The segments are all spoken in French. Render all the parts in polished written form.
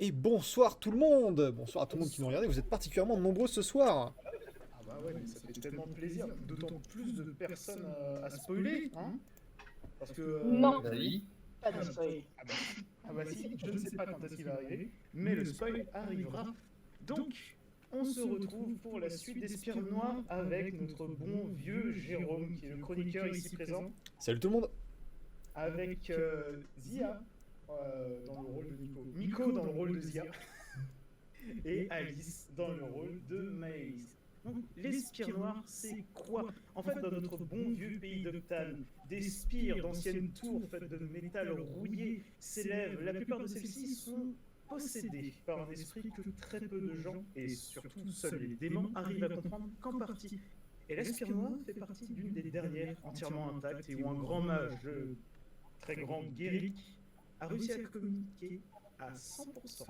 Et bonsoir tout le monde! Bonsoir à tout le monde qui nous regarde, vous êtes particulièrement nombreux ce soir. Ah bah ouais, mais ça fait tellement plaisir. D'autant plus de personnes à spoiler, hein? Parce que... Non, Bah oui. pas de spoil. ah bah si, je ne sais pas quand est-ce qu'il va arriver, mais le spoil arrivera. Donc, on se retrouve pour la suite des Spires Noires avec notre bon vieux Jérôme, qui est le chroniqueur ici présent, Salut tout le monde! avec Zia dans le rôle de Nico, Nico dans le rôle de Zia, et Alice dans le rôle de Maëlys. Donc, les spires noires, c'est quoi? En fait, dans notre bon vieux pays d'Octane, des spires d'anciennes tours faites de métal rouillé s'élèvent. La plupart de celles-ci sont possédées par un esprit que très peu de gens, et surtout seuls les démons, arrivent à comprendre qu'en partie. Et la spire noire fait partie d'une des dernières entièrement intactes et où un grand mage, le très grand Guéric, a réussi à communiquer à 100%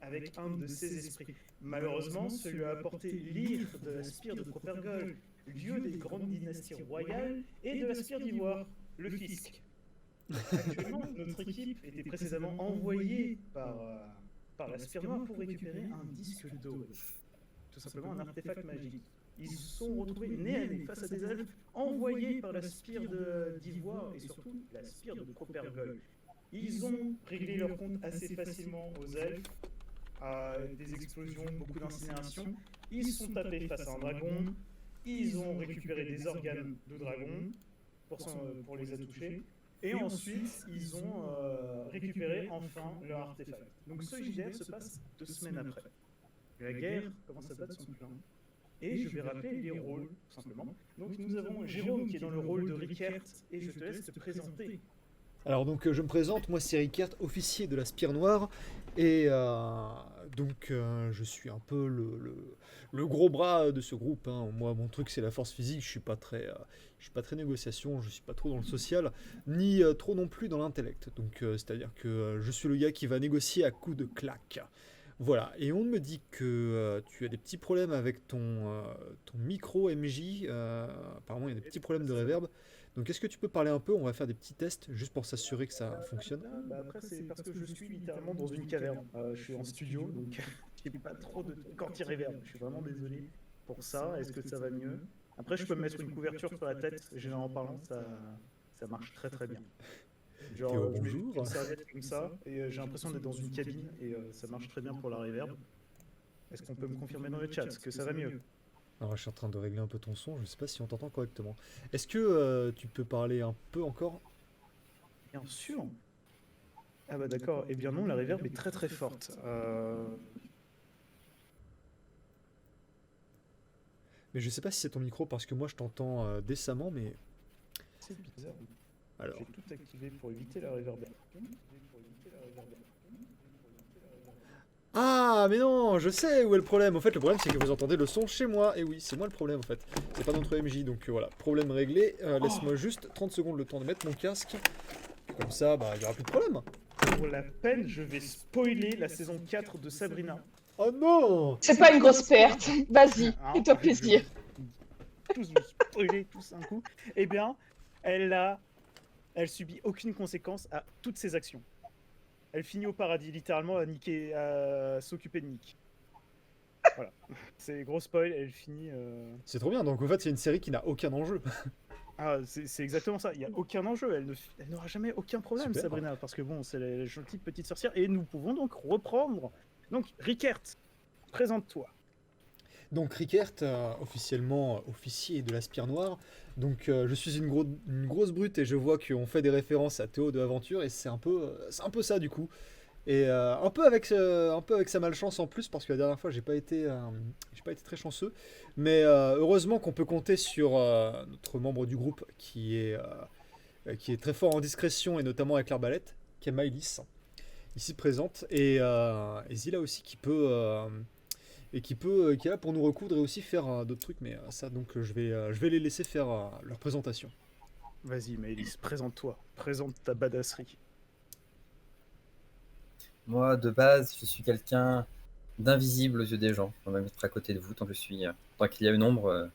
avec un de ses esprits. Malheureusement, ce lui a apporté l'ire de la spire de Propergol, lieu des grandes dynasties royales, et de la spire d'Ivoire, le fisc. Actuellement, notre équipe était précédemment envoyée par la spire noire pour récupérer un disque doré. Tout simplement un artefact magique. Ils se sont retrouvés nez à nez face à des elfes envoyés par la spire d'Ivoire et surtout la spire de Propergol. Ils ont réglé leur compte assez facilement aux elfes, des explosions, beaucoup d'incinération. Ils se sont tapés face à un dragon. Ils ont récupéré des organes de dragon pour les attoucher. Et ensuite, ils ont récupéré enfin leur artefact. Donc ce JDR se passe 2 semaines après. La guerre commence à battre son plein. Et je vais rappeler les rôles, tout simplement. Donc nous avons Jérôme qui est dans le rôle de Rickert, et je te laisse te présenter. Alors donc je me présente, moi c'est Rickert, officier de la Spire Noire, et je suis un peu le gros bras de ce groupe, hein. Moi mon truc c'est la force physique, je suis pas très négociation, je suis pas trop dans le social, ni trop non plus dans l'intellect. Donc c'est-à-dire que je suis le gars qui va négocier à coups de claque. Voilà, et on me dit que tu as des petits problèmes avec ton micro MJ, apparemment il y a des petits problèmes de reverb. Donc est-ce que tu peux parler un peu? On va faire des petits tests juste pour s'assurer que ça fonctionne. Après, c'est parce que je suis littéralement dans une caverne. Je suis en studio, donc j'ai pas trop de trucs anti-reverb. Je suis vraiment désolé pour ça. Est-ce que ça va mieux? Après, je peux me mettre une couverture sur la tête. Généralement parlant, ça marche très très bien. Genre, Théo, je mets bonjour. une serviette comme ça, et j'ai l'impression d'être dans une cabine, et ça marche très bien pour la reverb. Est-ce qu'on peut me confirmer dans le chat que ça va mieux? Alors je suis en train de régler un peu ton son, je sais pas si on t'entend correctement. Est-ce que tu peux parler un peu encore? Bien sûr. Ah bah d'accord. Eh bien non, la reverb est très très forte. Mais je sais pas si c'est ton micro parce que moi je t'entends décemment, mais C'est bizarre. alors. J'ai tout activé pour éviter la reverb. Ah mais non, je sais où est le problème. En fait le problème c'est que vous entendez le son chez moi. Et oui, c'est moi le problème en fait. C'est pas notre MJ, donc voilà, problème réglé. Laisse-moi juste 30 secondes le temps de mettre mon casque. Comme ça, bah il y aura plus de problème. Pour la peine, je vais spoiler la saison 4 de Sabrina. Oh non! C'est pas une grosse perte. Vas-y, Hein, fais-toi plaisir. Tous vous spoiler tous un coup. Eh bien, elle subit aucune conséquence à toutes ses actions. Elle finit au paradis, littéralement, à s'occuper de Nick. Voilà. C'est gros spoil, elle finit... C'est trop bien, donc en fait c'est une série qui n'a aucun enjeu. Ah, c'est exactement ça, il n'y a aucun enjeu, elle n'aura jamais aucun problème, Super. Sabrina, parce que bon, c'est la gentille petite sorcière, et nous pouvons donc reprendre. Donc, Rickert, présente-toi. Donc Rickert, officiellement officier de la Spire Noire. Donc je suis une grosse brute et je vois qu'on fait des références à Théo de Aventure et c'est un peu ça du coup. Et un peu avec sa malchance en plus parce que la dernière fois j'ai pas été très chanceux. Mais heureusement qu'on peut compter sur notre membre du groupe qui est très fort en discrétion et notamment avec l'arbalète, qui est Maëlys, ici présente et Zila aussi qui est là pour nous recoudre et aussi faire d'autres trucs, mais ça donc je vais les laisser faire leur présentation. Vas-y, Maëlys, présente-toi, présente ta badasserie. Moi, de base, je suis quelqu'un d'invisible aux yeux des gens. On va me mettre à côté de vous tant qu'il y a une ombre,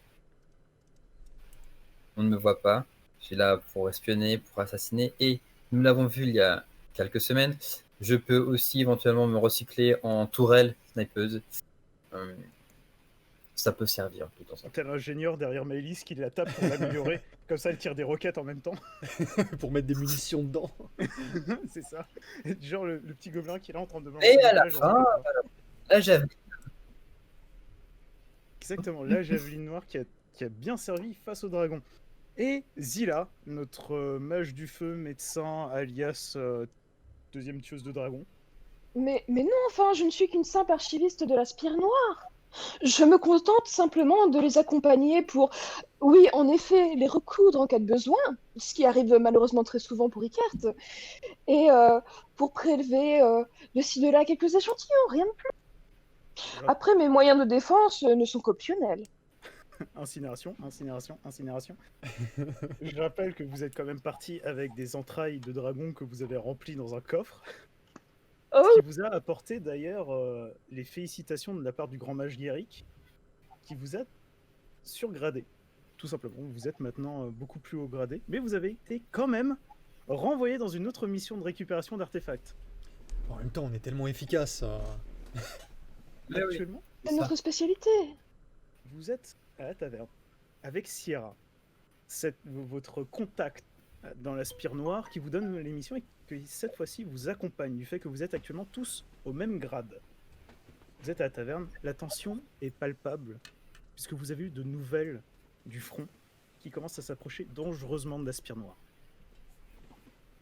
on ne me voit pas. Je suis là pour espionner, pour assassiner, et nous l'avons vu il y a quelques semaines. Je peux aussi éventuellement me recycler en tourelle snipeuse. Euh, Ça peut servir tout en ça. Tel ingénieur derrière Maëlys qui la tape pour l'améliorer. Comme ça, elle tire des roquettes en même temps. Pour mettre des munitions dedans. C'est ça. Genre le petit gobelin qui est là en train de Et balancer à des la flèches dans fin, son coffre. la javeline. Exactement, la javeline noire qui a bien servi face au dragon. Et Zilla, notre mage du feu, médecin, alias deuxième tueuse de dragon. Mais non, enfin, je ne suis qu'une simple archiviste de la Spire Noire. Je me contente simplement de les accompagner pour, oui, en effet, les recoudre en cas de besoin, ce qui arrive malheureusement très souvent pour Ricard, et pour prélever de ci de là quelques échantillons, rien de plus. Alors, Après, mes moyens de défense ne sont qu'optionnels. incinération, incinération, incinération. Je rappelle que vous êtes quand même parti avec des entrailles de dragon que vous avez remplies dans un coffre. Oh, Ce qui vous a apporté d'ailleurs les félicitations de la part du grand mage Guéric, qui vous a surgradé. Tout simplement, vous êtes maintenant beaucoup plus haut gradé, mais vous avez été quand même renvoyé dans une autre mission de récupération d'artefacts. En même temps, on est tellement efficace. Mais oui, Actuellement, c'est notre spécialité. vous êtes à la taverne avec Sierra, votre contact dans la Spire Noire qui vous donne l'émission et qui cette fois-ci vous accompagne du fait que vous êtes actuellement tous au même grade. Vous êtes à la taverne, la tension est palpable puisque vous avez eu de nouvelles du front qui commence à s'approcher dangereusement de la Spire Noire.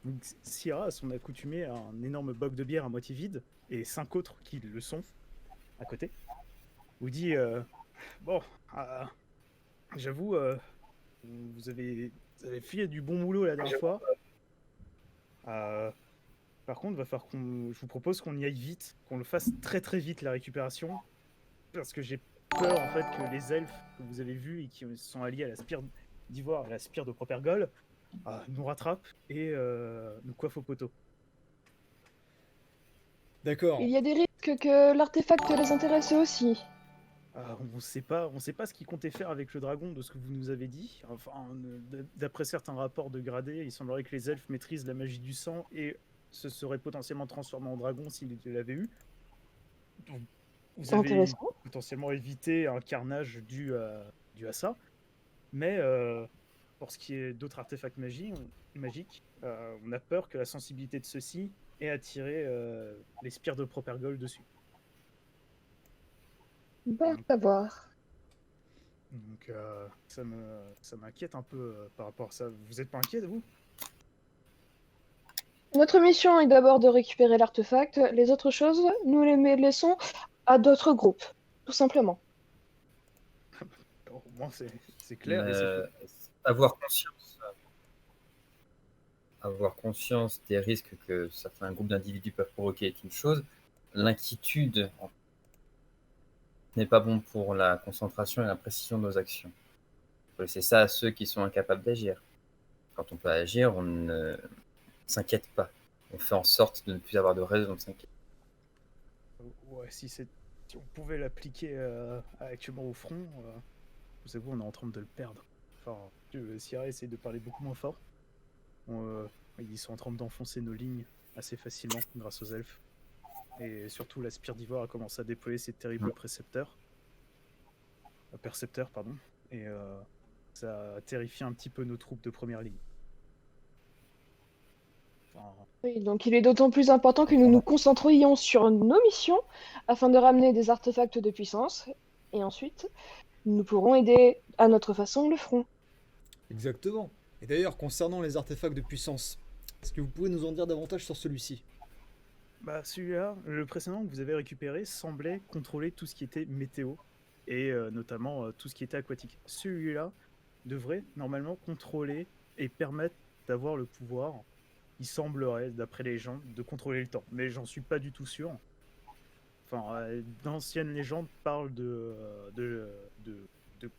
Donc, Sierra, à son accoutumée, a un énorme boc de bière à moitié vide et 5 autres qui le sont à côté. Vous dit bon, j'avoue, vous avez fait du bon boulot la dernière fois. Par contre, va falloir je vous propose qu'on y aille vite, qu'on le fasse très très vite la récupération, parce que j'ai peur en fait que les elfes que vous avez vus et qui sont alliés à la spire d'ivoire, à la spire de Propergol, nous rattrapent et nous coiffent au poteau. D'accord. Il y a des risques que l'artefact les intéresse aussi. On sait pas ce qu'ils comptaient faire avec le dragon de ce que vous nous avez dit. Enfin, d'après certains rapports de gradés, il semblerait que les elfes maîtrisent la magie du sang et se seraient potentiellement transformés en dragon s'ils l'avaient eu. Donc, vous C'est avez intéressant. potentiellement évité un carnage dû à ça. Mais pour ce qui est d'autres artefacts magiques, on a peur que la sensibilité de ceux-ci ait attiré les spires de Propergol dessus. Bah, à voir. Donc ça m'inquiète un peu par rapport à ça. Vous êtes pas inquiet, vous? Notre mission est d'abord de récupérer l'artefact. Les autres choses, nous les laissons à d'autres groupes, tout simplement. Au moins c'est clair. Et Euh, avoir conscience des risques que certains groupes d'individus peuvent provoquer est une chose. L'inquiétude n'est pas bon pour la concentration et la précision de nos actions. Il faut laisser ça à ceux qui sont incapables d'agir. Quand on peut agir, on ne s'inquiète pas. On fait en sorte de ne plus avoir de raison de s'inquiéter. ouais, si on pouvait l'appliquer actuellement au front, vous savez, on est en train de le perdre. Enfin, Sierra essaie de parler beaucoup moins fort. Ils sont en train d'enfoncer nos lignes assez facilement grâce aux elfes. Et surtout, la spire d'ivoire a commencé à déployer ses terribles percepteurs, pardon. Et ça a terrifié un petit peu nos troupes de première ligne. Enfin, Oui, donc il est d'autant plus important que nous nous concentrions sur nos missions afin de ramener des artefacts de puissance. Et ensuite, nous pourrons aider à notre façon le front. Exactement. Et d'ailleurs, concernant les artefacts de puissance, est-ce que vous pouvez nous en dire davantage sur celui-ci? celui-là, le précédent que vous avez récupéré, semblait contrôler tout ce qui était météo et notamment tout ce qui était aquatique. Celui-là devrait normalement contrôler et permettre d'avoir le pouvoir, il semblerait, d'après les gens, de contrôler le temps. Mais j'en suis pas du tout sûr. Enfin, d'anciennes légendes parlent de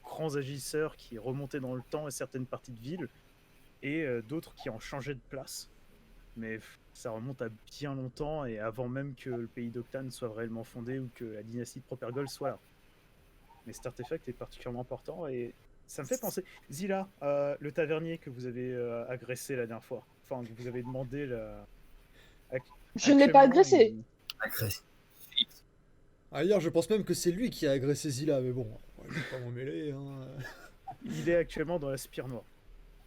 grands agisseurs qui remontaient dans le temps à certaines parties de ville et d'autres qui en changeaient de place. Mais ça remonte à bien longtemps et avant même que le pays d'Octane soit réellement fondé ou que la dynastie de Propergol soit là. Mais cet artefact est particulièrement important et ça me fait penser. Zilla, le tavernier que vous avez agressé la dernière fois, enfin que vous avez demandé Je ne l'ai pas Actuellement, agressé. Agressif. Ailleurs, je pense même que c'est lui qui a agressé Zilla, mais bon, je vais pas m'en mêler. Hein. il est actuellement dans la spire noire.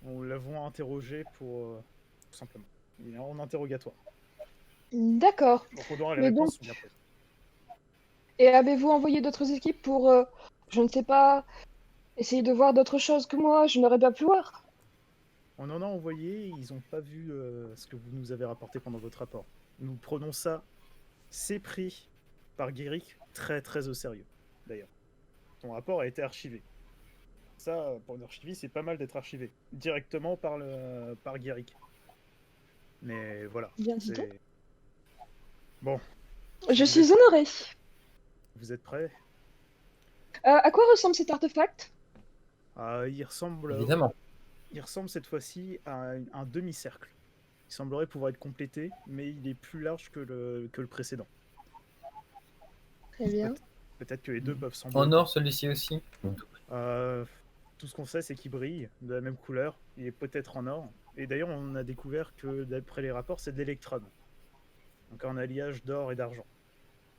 On l'avons interrogé pour... tout simplement. Il est en interrogatoire. D'accord. Donc on aura les Mais réponses donc, bien prises. et avez-vous envoyé d'autres équipes pour, je ne sais pas, essayer de voir d'autres choses que moi, je n'aurais pas pu voir? On en a envoyé, ils n'ont pas vu ce que vous nous avez rapporté pendant votre rapport. Nous prenons ça, c'est pris par Guéric très très au sérieux, d'ailleurs. Ton rapport a été archivé. Ça, pour une archiviste, c'est pas mal d'être archivé. Directement par Guéric. Mais voilà. Bien dit donc. Bon, Je vous suis êtes, honorée. vous êtes prêts? À quoi ressemble cet artefact? Il ressemble Évidemment. cette fois-ci à un demi-cercle. Il semblerait pouvoir être complété, mais il est plus large que le précédent. Très bien. Peut-être que les deux peuvent sembler. En or, celui-ci aussi. Tout ce qu'on sait, c'est qu'il brille de la même couleur. Il est peut-être en or. Et d'ailleurs, on a découvert que, d'après les rapports, c'est de l'électrone. Donc un alliage d'or et d'argent.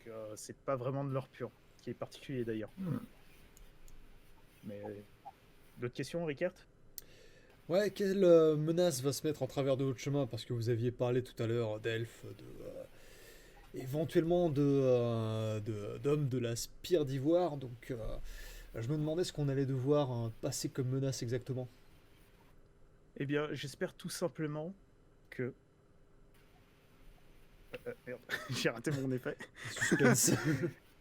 Donc c'est pas vraiment de l'or pur, qui est particulier d'ailleurs. Mais d'autres questions, Ricard? Ouais, quelle menace va se mettre en travers de votre chemin? Parce que vous aviez parlé tout à l'heure d'elfes, éventuellement d'hommes de la spire d'ivoire, donc je me demandais ce qu'on allait devoir passer comme menace exactement. Eh bien, j'espère tout simplement que... merde, j'ai raté mon effet. Suspense.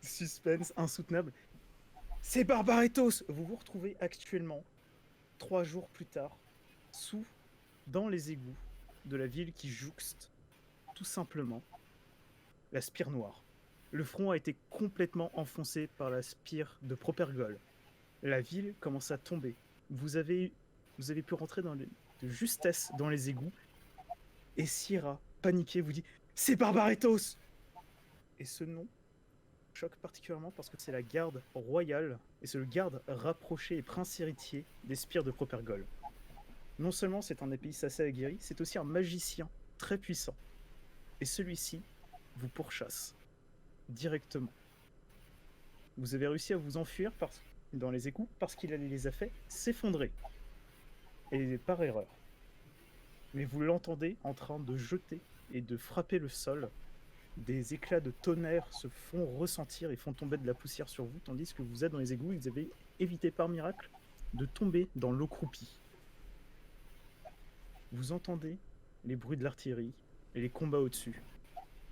Suspense insoutenable. C'est Barbaretos! Vous vous retrouvez actuellement, 3 jours plus tard, dans les égouts de la ville qui jouxte, tout simplement, la spire noire. Le front a été complètement enfoncé par la spire de Propergol. La ville commence à tomber. Vous avez pu rentrer de justesse dans les égouts. Et Sierra, paniquée, vous dit « C'est Barbaretos !» Et ce nom choque particulièrement parce que c'est la garde royale et c'est le garde rapproché et prince héritier des spires de Propergol. Non seulement c'est un épéiste assez aguerri, c'est aussi un magicien très puissant. Et celui-ci vous pourchasse directement. Vous avez réussi à vous enfuir dans les égouts parce qu'il les a fait s'effondrer. Et par erreur. Mais vous l'entendez en train de jeter et de frapper le sol. Des éclats de tonnerre se font ressentir et font tomber de la poussière sur vous, tandis que vous êtes dans les égouts et vous avez évité par miracle de tomber dans l'eau croupie. Vous entendez les bruits de l'artillerie et les combats au-dessus,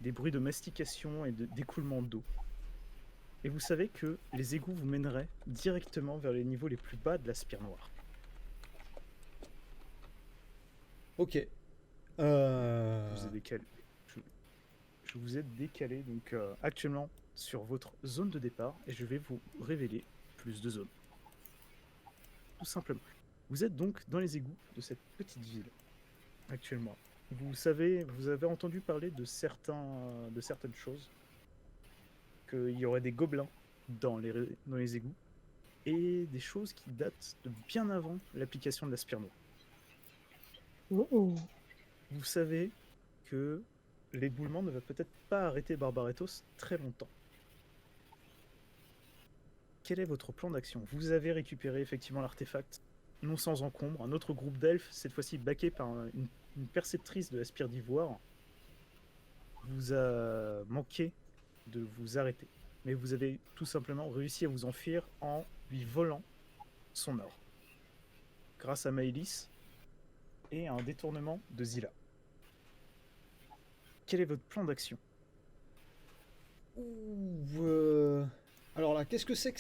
des bruits de mastication et d'écoulement d'eau. Et vous savez que les égouts vous mèneraient directement vers les niveaux les plus bas de la spire noire. Ok. Je vous ai décalé donc actuellement sur votre zone de départ et je vais vous révéler plus de zones. Tout simplement. Vous êtes donc dans les égouts de cette petite ville actuellement. Vous avez entendu parler de certaines choses, qu'il y aurait des gobelins dans les égouts et des choses qui datent de bien avant l'application de la spire noire. Oh. Vous savez que l'éboulement ne va peut-être pas arrêter Barbaretos très longtemps. Quel est votre plan d'action? Vous avez récupéré effectivement l'artefact, non sans encombre. Un autre groupe d'elfes, cette fois-ci baqué par une perceptrice de la spire d'ivoire, vous a manqué de vous arrêter. Mais vous avez tout simplement réussi à vous enfuir en lui volant son or. Grâce à Maëlys et à un détournement de Zilla. Quel est votre plan d'action? Alors là, qu'est-ce que c'est que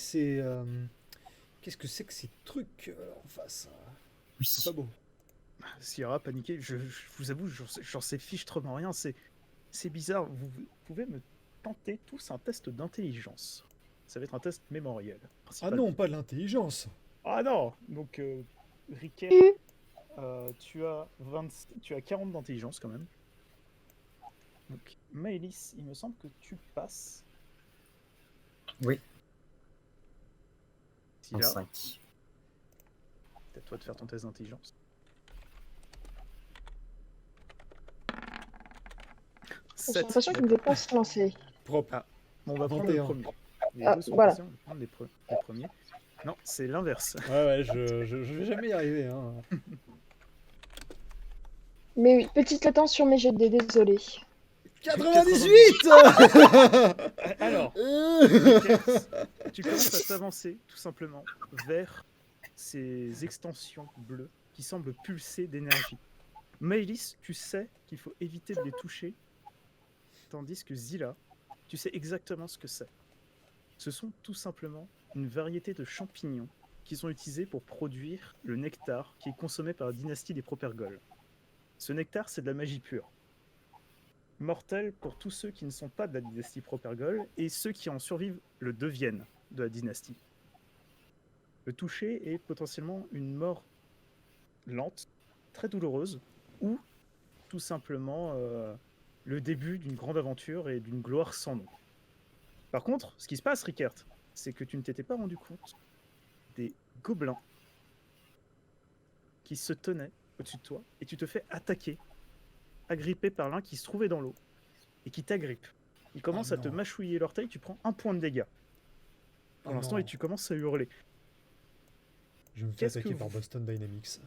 ces trucs en face? Oui. C'est pas beau. Sierra, paniqué, je vous avoue, j'en sais fichtrement rien, c'est bizarre. Vous pouvez me tenter tous un test d'intelligence. Ça va être un test mémoriel. Ah non, pas de l'intelligence. Ah non. Donc, Riquet, tu as 40 d'intelligence quand même. Donc, Maëlys, il me semble que tu passes. Oui. Si là, 5. c'est à toi de faire ton test d'intelligence. J'ai 7. l'impression qu'il ne veut pas se lancer. Propre. Ah. Bon, on va prendre le 21. premier. Les Ah, deux sont voilà. passés, on va prendre les premiers. Non, c'est l'inverse. Ouais, je vais jamais y arriver. Hein. Mais oui, petite latence sur mes jets de dés, désolé. 98. Alors, Rickert, tu commences à t'avancer tout simplement vers ces extensions bleues qui semblent pulser d'énergie. Maëlys, tu sais qu'il faut éviter de les toucher, tandis que Zilla, tu sais exactement ce que c'est. Ce sont tout simplement une variété de champignons qui sont utilisés pour produire le nectar qui est consommé par la dynastie des Propergols. Ce nectar, c'est de la magie pure. Mortel pour tous ceux qui ne sont pas de la dynastie Propergol et ceux qui en survivent le deviennent de la dynastie. Le toucher est potentiellement une mort lente, très douloureuse, ou tout simplement le début d'une grande aventure et d'une gloire sans nom. Par contre, ce qui se passe, Rickert, c'est que tu ne t'étais pas rendu compte des gobelins qui se tenaient au-dessus de toi et tu te fais attaquer, agrippé par l'un qui se trouvait dans l'eau et qui t'agrippe. Il commence à te non. mâchouiller l'orteil, tu prends 1 point de dégâts pour Oh l'instant non. et tu commences à hurler. Je me fais Qu'est-ce attaquer que par vous- Boston Dynamics.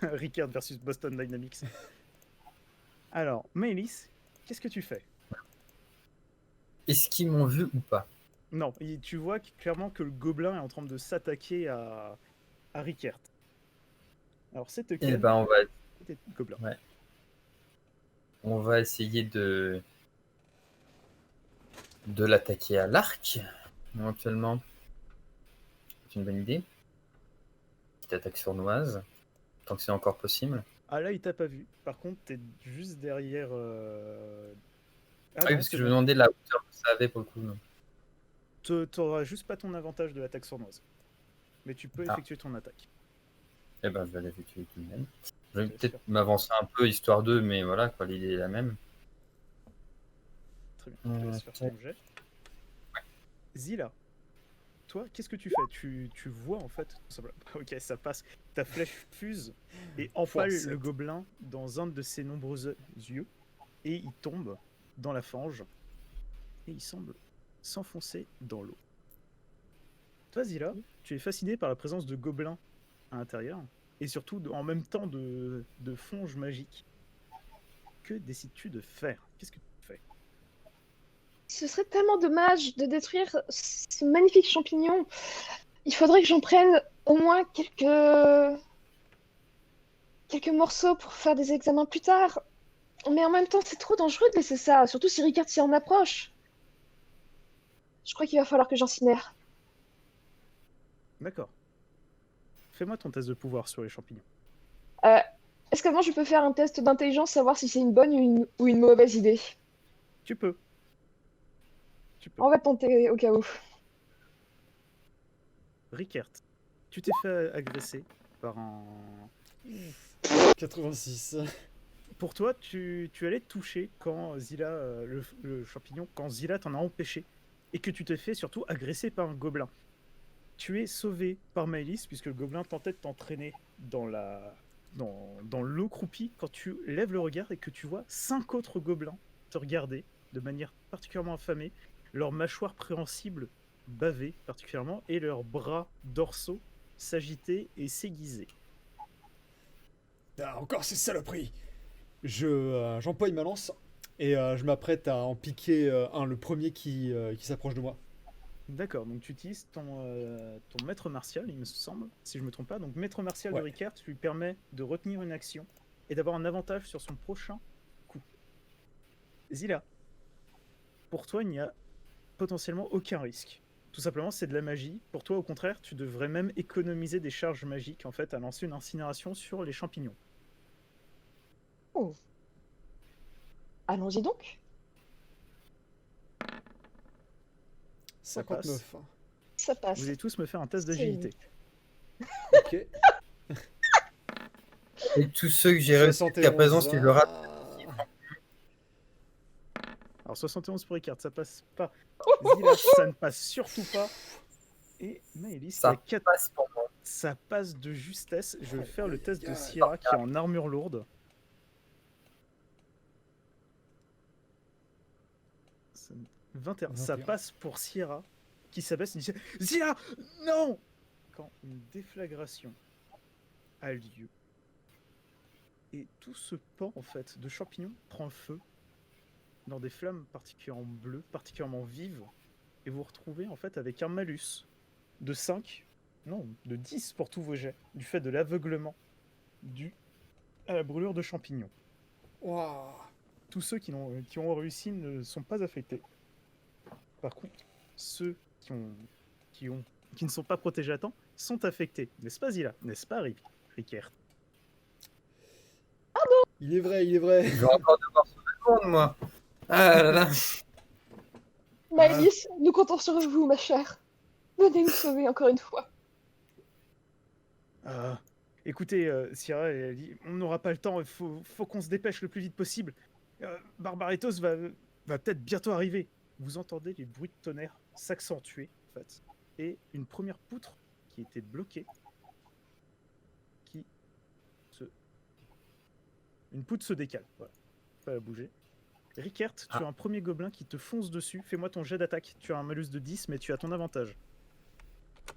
Rickert versus Boston Dynamics. Alors, Maëlys, qu'est-ce que tu fais? Est-ce qu'ils m'ont vu ou pas? Non, tu vois clairement que le gobelin est en train de s'attaquer à Rickert. Alors c'est Eh lequel? ben, C'était le gobelin. on va essayer de l'attaquer à l'arc, éventuellement. C'est une bonne idée. Petite attaque sournoise, tant que c'est encore possible. Ah là, il t'a pas vu. Par contre, t'es juste derrière. Ah oui, non, parce que c'est je me bon. demandais la hauteur que ça avait pour le coup. Non. T'auras juste pas ton avantage de l'attaque sournoise. Mais tu peux Ah. effectuer ton attaque. Eh ben, je vais l'effectuer tout de même. Je vais Bien peut-être sûr. m'avancer un peu, histoire d'eux, mais voilà, quoi, l'idée est la même. Très bien. Je te laisse faire ton jet. Zilla, toi, qu'est-ce que tu fais? Tu vois en fait. tout simplement- Ok, ça passe. Ta flèche fuse et empale Force. le gobelin dans un de ses nombreux yeux. Et il tombe dans la fange. Et il semble s'enfoncer dans l'eau. Toi, Zilla, tu es fasciné par la présence de gobelins à l'intérieur. Et surtout en même temps de fonge magique. Que décides-tu de faire? Qu'est-ce que tu fais? Ce serait tellement dommage de détruire ce magnifique champignon. Il faudrait que j'en prenne au moins quelques morceaux pour faire des examens plus tard. Mais en même temps, c'est trop dangereux de laisser ça, surtout si Ricard s'y en approche. Je crois qu'il va falloir que j'incinère. D'accord. Fais-moi ton test de pouvoir sur les champignons. Est-ce qu'avant je peux faire un test d'intelligence, savoir si c'est une bonne ou une mauvaise idée? Tu peux. Tu peux. On va tenter au cas où. Rickert, tu t'es fait agresser par un... 86. Pour toi, tu allais te toucher quand Zilla, le champignon, quand Zilla t'en a empêché. Et que tu t'es fait surtout agresser par un gobelin. Tu es sauvé par Maëlys, puisque le gobelin tentait de t'entraîner dans l'eau croupie quand tu lèves le regard et que tu vois 5 autres gobelins te regarder de manière particulièrement affamée, leurs mâchoires préhensibles baver particulièrement et leurs bras dorsaux s'agiter et s'aiguiser. Ah, encore ces saloperies. J'empoigne ma lance et je m'apprête à en piquer le premier qui s'approche de moi. D'accord, donc tu utilises ton maître martial, il me semble, si je me trompe pas. Donc maître martial de Ouais. Rickert lui permet de retenir une action et d'avoir un avantage sur son prochain coup. Zilla, pour toi, il n'y a potentiellement aucun risque. Tout simplement, c'est de la magie. Pour toi, au contraire, tu devrais même économiser des charges magiques, en fait, à lancer une incinération sur les champignons. Allons-y donc. Ça passe. 59. Ça passe. Vous allez tous me faire un test C'est d'agilité. Ok. Et tous ceux que j'ai réussi jusqu'à 71. présent, si je le rate, Alors 71 pour Rickert, ça passe pas. Zilla, ça ne passe surtout pas. Et Maëlys, ça la 4 passe pour moi. ça passe de justesse. Je vais faire le test de God. Sierra qui est en armure lourde. 21. Ça 21. passe pour Sierra qui s'abaisse et dit Zia, non! Quand une déflagration a lieu et tout ce pan en fait de champignons prend feu dans des flammes particulièrement bleues, particulièrement vives, et vous vous retrouvez en fait avec un malus de 5, non, de 10 pour tous vos jets, du fait de l'aveuglement dû à la brûlure de champignons. Waouh. Tous ceux qui ont réussi ne sont pas affectés. Par contre, ceux qui ne sont pas protégés à temps sont affectés. N'est-ce pas, Zila? N'est-ce pas, Rickert? Il est vrai, il est vrai. Je vais encore devoir sauver le monde, moi. Ah là là. Maëlys, nous comptons sur vous, ma chère. Venez nous sauver encore une fois. Écoutez, Sierra, elle dit, on n'aura pas le temps, il faut qu'on se dépêche le plus vite possible. Barbaretos va peut-être bientôt arriver. Vous entendez les bruits de tonnerre s'accentuer, en fait, et une première poutre qui était bloquée, une poutre se décale, voilà, pas la bouger. Rickert, tu as un premier gobelin qui te fonce dessus, fais-moi ton jet d'attaque. Tu as un malus de 10, mais tu as ton avantage.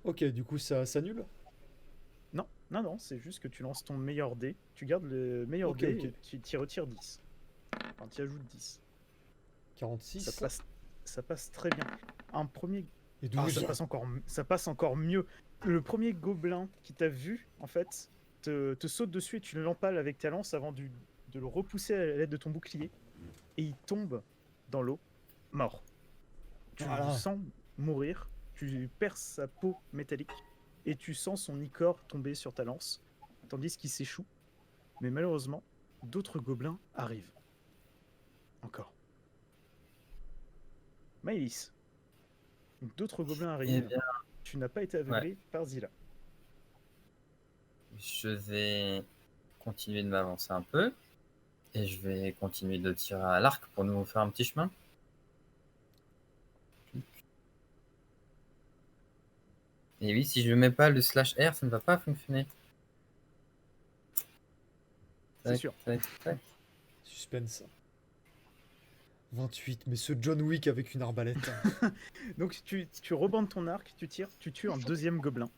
Ok, du coup, ça s'annule. Non, c'est juste que tu lances ton meilleur dé, tu gardes le meilleur Ok, dé ok. et tu t'y retires 10. Enfin, tu ajoutes 10. 46. Ça passe très bien. Un premier... Et 12. ça passe encore mieux. Le premier gobelin qui t'a vu, en fait, te saute dessus et tu l'empales avec ta lance avant de le repousser à l'aide de ton bouclier. Et il tombe dans l'eau, mort. Tu Voilà. le sens mourir, tu perces sa peau métallique et tu sens son icor tomber sur ta lance, tandis qu'il s'échoue. Mais malheureusement, d'autres gobelins arrivent. Encore. Maëlys, d'autres gobelins arrivent. bien. Tu n'as pas été aveuglé par Zila. Je vais continuer de m'avancer un peu. Et je vais continuer de tirer à l'arc pour nous faire un petit chemin. Et oui, si je ne mets pas le /R, ça ne va pas fonctionner. C'est sûr. Tac. Suspense. 28, mais ce John Wick avec une arbalète. Donc tu rebandes ton arc, tu tires, tu tues un deuxième gobelin.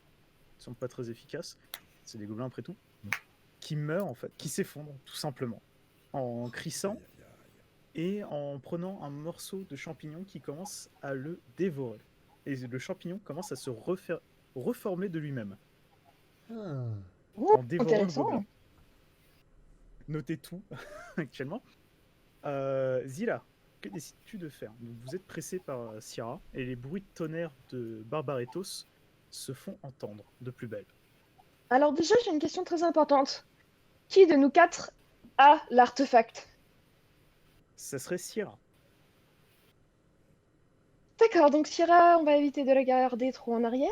Ils sont pas très efficaces. C'est des gobelins après tout. Qui meurent en fait, qui s'effondrent tout simplement. En crissant et en prenant un morceau de champignon qui commence à le dévorer. Et le champignon commence à se reformer de lui-même. Ah. En dévorant le Intéressant. gobelin. Notez tout actuellement. Zila, que décides-tu de faire? Donc, vous êtes pressé par Sierra et les bruits de tonnerre de Barbaretos se font entendre de plus belle. Alors déjà, j'ai une question très importante. Qui de nous quatre a l'artefact? Ça serait Sierra. D'accord, donc Syrah, on va éviter de la garder trop en arrière.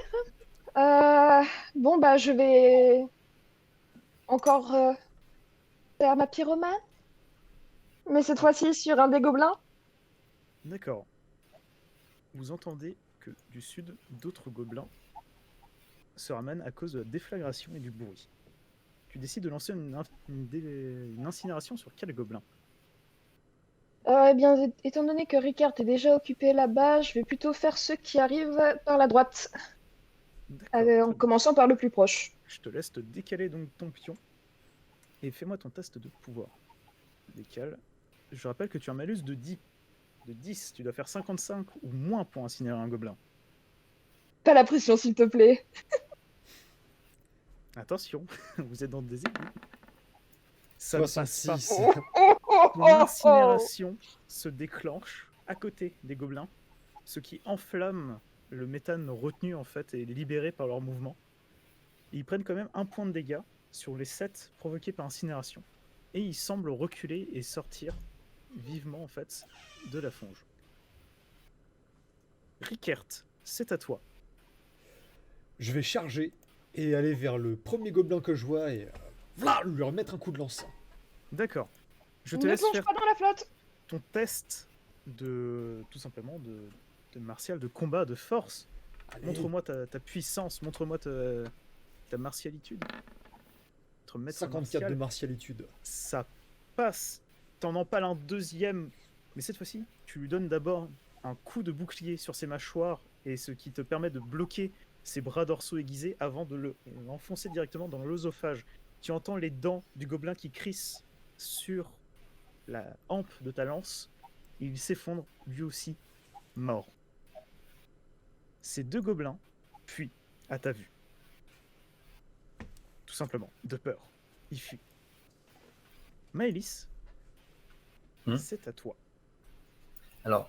Bon, bah, je vais encore faire ma pyromane. Mais cette fois-ci sur un des gobelins. D'accord. Vous entendez que du sud, d'autres gobelins se ramènent à cause de la déflagration et du bruit. Tu décides de lancer une incinération sur quel gobelin? Eh bien, étant donné que Ricard est déjà occupé là-bas, je vais plutôt faire ceux qui arrivent par la droite, D'accord. en commençant par le plus proche. Je te laisse te décaler donc ton pion et fais-moi ton test de pouvoir. Décale. Je rappelle que tu as un malus de 10. De 10, tu dois faire 55 ou moins pour incinérer un gobelin. Pas la pression, s'il te plaît. Attention, vous êtes dans des égouts. Ça ne passe pas. 66. Ton incinération se déclenche à côté des gobelins, ce qui enflamme le méthane retenu en fait et libéré par leur mouvement. Ils prennent quand même 1 point de dégâts sur les 7 provoqués par incinération. Et ils semblent reculer et sortir vivement en fait de la fange. Rickert, c'est à toi. Je vais charger et aller vers le premier gobelin que je vois et voilà, lui remettre un coup de lance. D'accord. Je te Ne laisse plonge faire pas dans la flotte. ton test de tout simplement de martial, de combat, de force. Allez. Montre-moi ta puissance, montre-moi ta martialitude. Notre maître 54 martial, de martialitude. ça passe. T'en empales un deuxième, mais cette fois-ci, tu lui donnes d'abord un coup de bouclier sur ses mâchoires et ce qui te permet de bloquer ses bras dorsaux aiguisés avant de l'enfoncer directement dans l'œsophage. Tu entends les dents du gobelin qui crissent sur la hampe de ta lance. Il s'effondre, lui aussi, mort. Ces 2 gobelins fuient à ta vue. Tout simplement, de peur. Ils fuient. Maëlys, c'est à toi. Alors,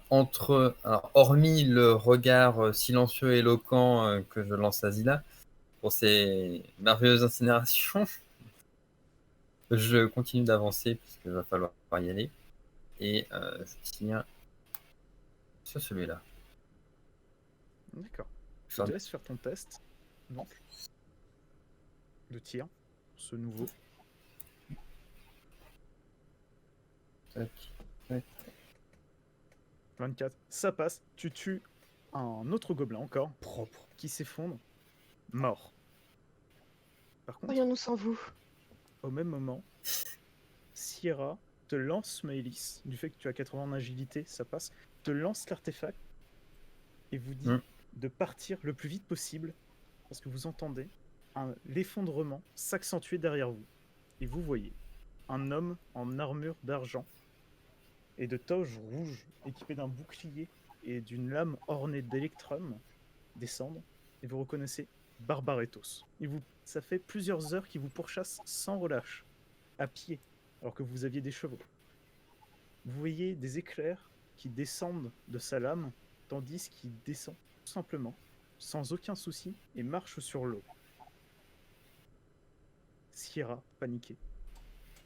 hormis le regard silencieux et éloquent que je lance à Zilla pour ses merveilleuses incinérations, je continue d'avancer puisqu'il va falloir y aller. Et je tire sur celui-là. D'accord. Je te laisse faire ton test. Donc, de tir. Ce nouveau. Tac, tac. 24. Ça passe. Tu tues un autre gobelin encore. Propre. Qui s'effondre. Mort. Par contre, Voyons-nous sans vous. au même moment, Sierra te lance Maëlys, du fait que tu as 80 en agilité, ça passe, te lance l'artefact et vous dit de partir le plus vite possible parce que vous entendez l'effondrement s'accentuer derrière vous. Et vous voyez un homme en armure d'argent et de toge rouge équipé d'un bouclier et d'une lame ornée d'électrum descendre et vous reconnaissez Barbaretos. Ça fait plusieurs heures qu'il vous pourchasse sans relâche, à pied, alors que vous aviez des chevaux. Vous voyez des éclairs qui descendent de sa lame, tandis qu'il descend tout simplement, sans aucun souci, et marche sur l'eau. Sierra, paniquée,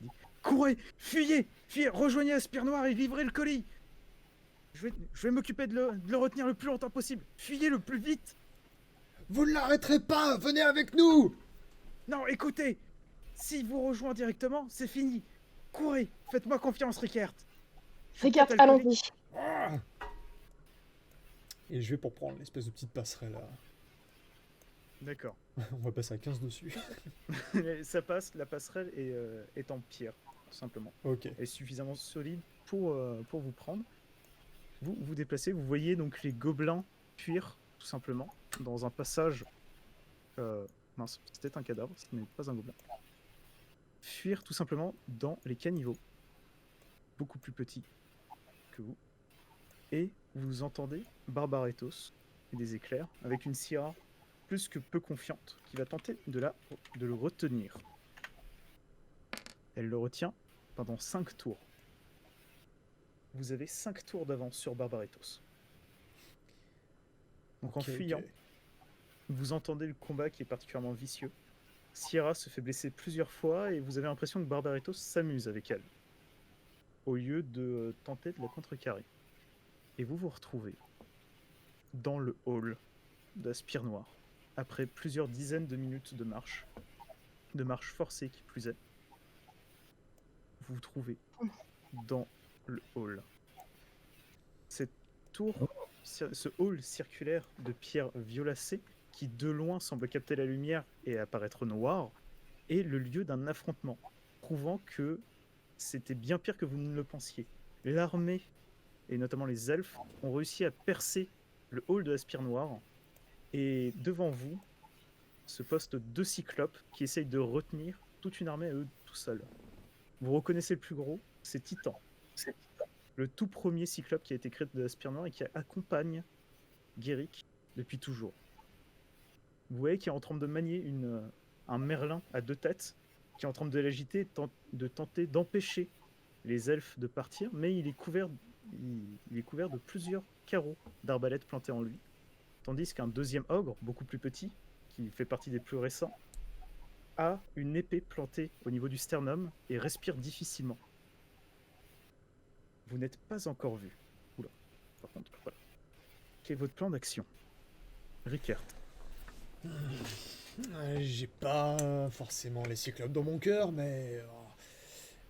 dit « Courez, fuyez, rejoignez la spire noire et livrez le colis. Je vais m'occuper de le retenir le plus longtemps possible. Fuyez le plus vite. » Vous ne l'arrêterez pas, venez avec nous. Non, écoutez, si vous rejoint directement, c'est fini. Courez, faites-moi confiance, Rickert. Rickert, allons-y. Et je vais pour prendre l'espèce de petite passerelle là. D'accord. On va passer à 15 dessus. Ça passe, la passerelle est en pierre, tout simplement. Ok. Elle est suffisamment solide pour vous prendre. Vous vous déplacez, vous voyez donc les gobelins fuir, tout simplement, dans un passage... mince, c'était un cadavre, ce n'est pas un gobelin. Fuir tout simplement dans les caniveaux, beaucoup plus petits que vous. Et vous entendez Barbaretos et des éclairs, avec une Sierra plus que peu confiante, qui va tenter de le retenir. Elle le retient pendant 5 tours. Vous avez 5 tours d'avance sur Barbaretos. Donc en fuyant, vous entendez le combat qui est particulièrement vicieux. Sierra se fait blesser plusieurs fois et vous avez l'impression que Barbaretos s'amuse avec elle, au lieu de tenter de la contrecarrer. Et vous vous retrouvez dans le hall de la spire noire, après plusieurs dizaines de minutes de marche forcée qui plus est. Vous vous trouvez dans le hall. Cette tour, ce hall circulaire de pierre violacée, qui de loin semble capter la lumière et apparaître noir, est le lieu d'un affrontement, prouvant que c'était bien pire que vous ne le pensiez. L'armée, et notamment les elfes, ont réussi à percer le hall de la spire noire, et devant vous se postent 2 cyclopes qui essayent de retenir toute une armée à eux tout seuls. Vous reconnaissez le plus gros, c'est Titan. Le tout premier cyclope qui a été créé de la spire noire et qui accompagne Guéric depuis toujours. Vous voyez qu'il est en train de manier un merlin à 2 têtes, qui est en train de l'agiter, de tenter d'empêcher les elfes de partir, mais il est couvert de plusieurs carreaux d'arbalètes plantés en lui. Tandis qu'un deuxième ogre, beaucoup plus petit, qui fait partie des plus récents, a une épée plantée au niveau du sternum et respire difficilement. Vous n'êtes pas encore vu. Oula, par contre, voilà. Quel est votre plan d'action, Rickert? J'ai pas forcément les cyclopes dans mon cœur, mais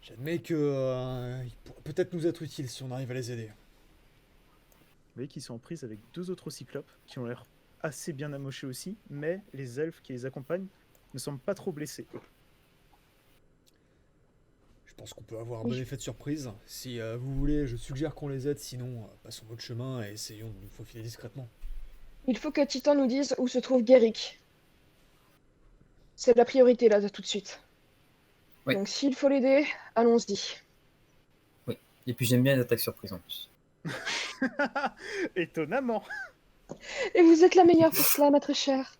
j'admets que ils pourraient peut-être nous être utiles si on arrive à les aider. Vous voyez qu'ils sont en prise avec 2 autres cyclopes qui ont l'air assez bien amochés aussi, mais les elfes qui les accompagnent ne semblent pas trop blessés. Je pense qu'on peut avoir un Oui. bon effet de surprise. Si vous voulez, je suggère qu'on les aide, sinon passons notre chemin et essayons de nous faufiler discrètement. Il faut que Titan nous dise où se trouve Guéric. C'est la priorité là, tout de suite. Oui. Donc s'il faut l'aider, allons-y. Oui. Et puis j'aime bien les attaques surprises en plus. Étonnamment. Et vous êtes la meilleure pour cela, ma très chère.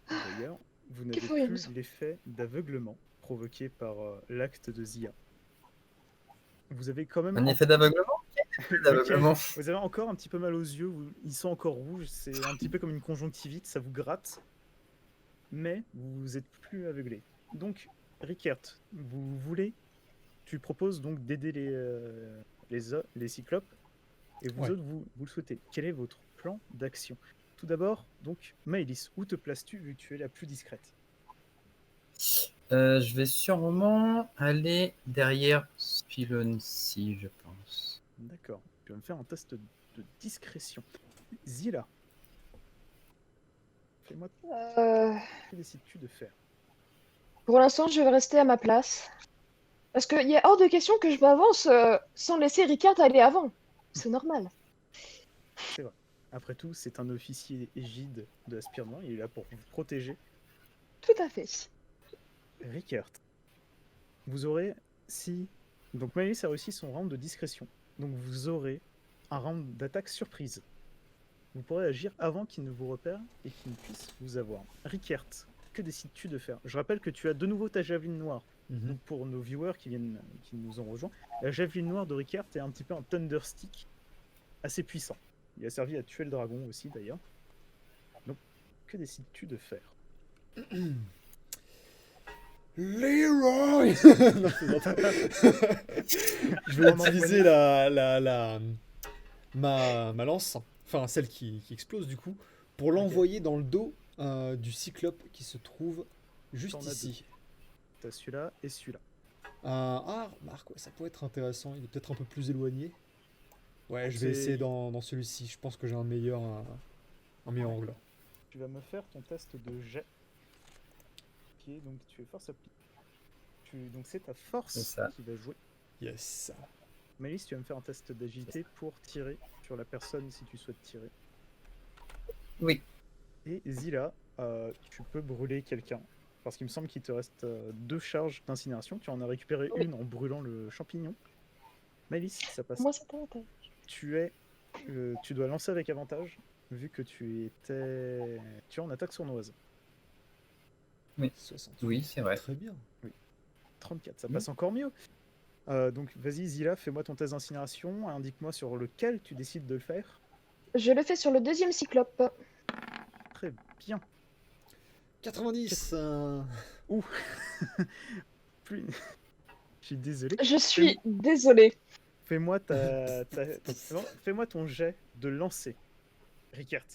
D'ailleurs, vous n'avez ferions-nous plus l'effet d'aveuglement provoqué par l'acte de Zia. Vous avez quand même Un effet d'aveuglement. D'aveuglement. Vous avez encore un petit peu mal aux yeux, ils sont encore rouges, c'est un petit peu comme une conjonctivite, ça vous gratte, mais vous êtes plus aveuglé. Donc, Rickert, tu proposes donc d'aider les cyclopes, et vous Ouais. autres, vous le souhaitez. Quel est votre plan d'action? Tout d'abord, donc, Maëlys, où te places-tu vu que tu es la plus discrète? Je vais sûrement aller derrière Spiloncy, je pense. D'accord, tu vas me faire un test de discrétion. Zila, fais-moi, Euh, que décides-tu de faire? pour l'instant, je vais rester à ma place. Parce qu'il est hors de question que je m'avance sans laisser Ricard aller avant. C'est normal. C'est vrai. Après tout, c'est un officier égide de la Spire Noire, il est là pour vous protéger. Tout à fait. Rickert, vous aurez, si... Donc Maëlys a réussi son round de discrétion. Donc vous aurez un round d'attaque surprise. Vous pourrez agir avant qu'il ne vous repère et qu'il ne puisse vous avoir. Rickert, que décides-tu de faire? Je rappelle que tu as de nouveau ta javeline noire. Mhm. Donc pour nos viewers qui nous ont rejoints, la javeline noire de Rickert est un petit peu un Thunder Stick assez puissant. Il a servi à tuer le dragon aussi d'ailleurs. Donc, que décides-tu de faire? Leroy. Non, je plaisante. Je vais On utiliser ma lance, enfin celle qui explose du coup, pour l'envoyer dans le dos du cyclope qui se trouve juste T'en as ici. T'as celui-là et celui-là. Remarque, ouais, ça pourrait être intéressant. Il est peut-être un peu plus éloigné. Ouais, je vais C'est- essayer dans celui-ci. Je pense que j'ai un meilleur Ouais. angle. Tu vas me faire ton test de jet. Qui est donc tu es force appliquée. Donc c'est ta C'est force ça. qui va jouer. Yes. Maëlys, tu vas me faire un test d'agilité pour tirer sur la personne si tu souhaites tirer. Oui. Et Zila, tu peux brûler quelqu'un. Parce qu'il me semble qu'il te reste 2 charges d'incinération. Tu en as récupéré Oui. une en brûlant le champignon. Maëlys, ça passe. Moi, ça t'intéresse. Tu dois lancer avec avantage, vu que tu es en attaque sournoise. 68. Oui, c'est vrai. Très bien. 34, ça passe encore mieux. Donc vas-y Zila, fais-moi ton test d'incinération, indique-moi sur lequel tu décides de le faire. Je le fais sur le deuxième cyclope. Très bien. 90. Plus... Je suis désolé. Je suis désolée. Fais-moi fais-moi ton jet de lancer. Rickert.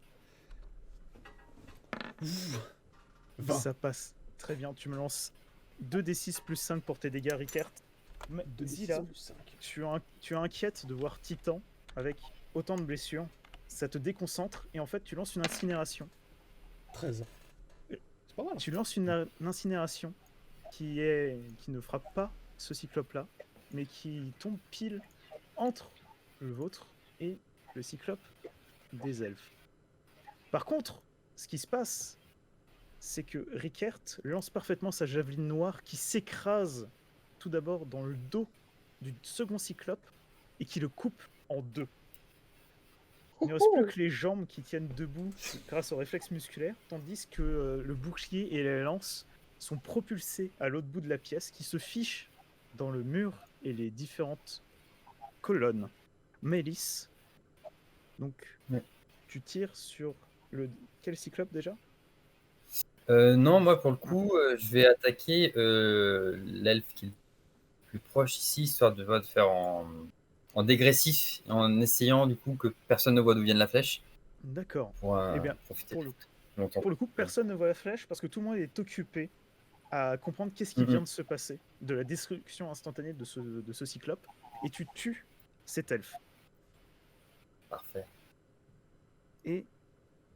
20. Ça passe. Très bien, tu me lances 2d6 plus 5 pour tes dégâts, Rickert. Zila, tu es inquiète de voir Titan avec autant de blessures. Ça te déconcentre et en fait tu lances une incinération. 13. C'est pas mal. Tu lances une incinération qui ne frappe pas ce cyclope-là, mais qui tombe pile entre le vôtre et le cyclope des elfes. Par contre, ce qui se passe, c'est que Rickert lance parfaitement sa javeline noire qui s'écrase tout d'abord dans le dos du second cyclope et qui le coupe en deux. Il ne reste plus que les jambes qui tiennent debout grâce au réflexe musculaire, tandis que le bouclier et la lance sont propulsés à l'autre bout de la pièce, qui se fichent dans le mur et les différentes colonnes. Maëlys, donc Ouais. tu tires sur quel cyclope déjà? Non, moi pour le coup, je vais attaquer l'elfe qui est le plus proche ici, histoire de faire en dégressif, en essayant du coup que personne ne voit d'où vient la flèche. D'accord. Pour Eh bien, profiter pour le, longtemps. pour le coup, personne ne voit la flèche parce que tout le monde est occupé à comprendre qu'est-ce qui vient de se passer, de la destruction instantanée de ce cyclope, et tu tues cet elfe. Parfait. Et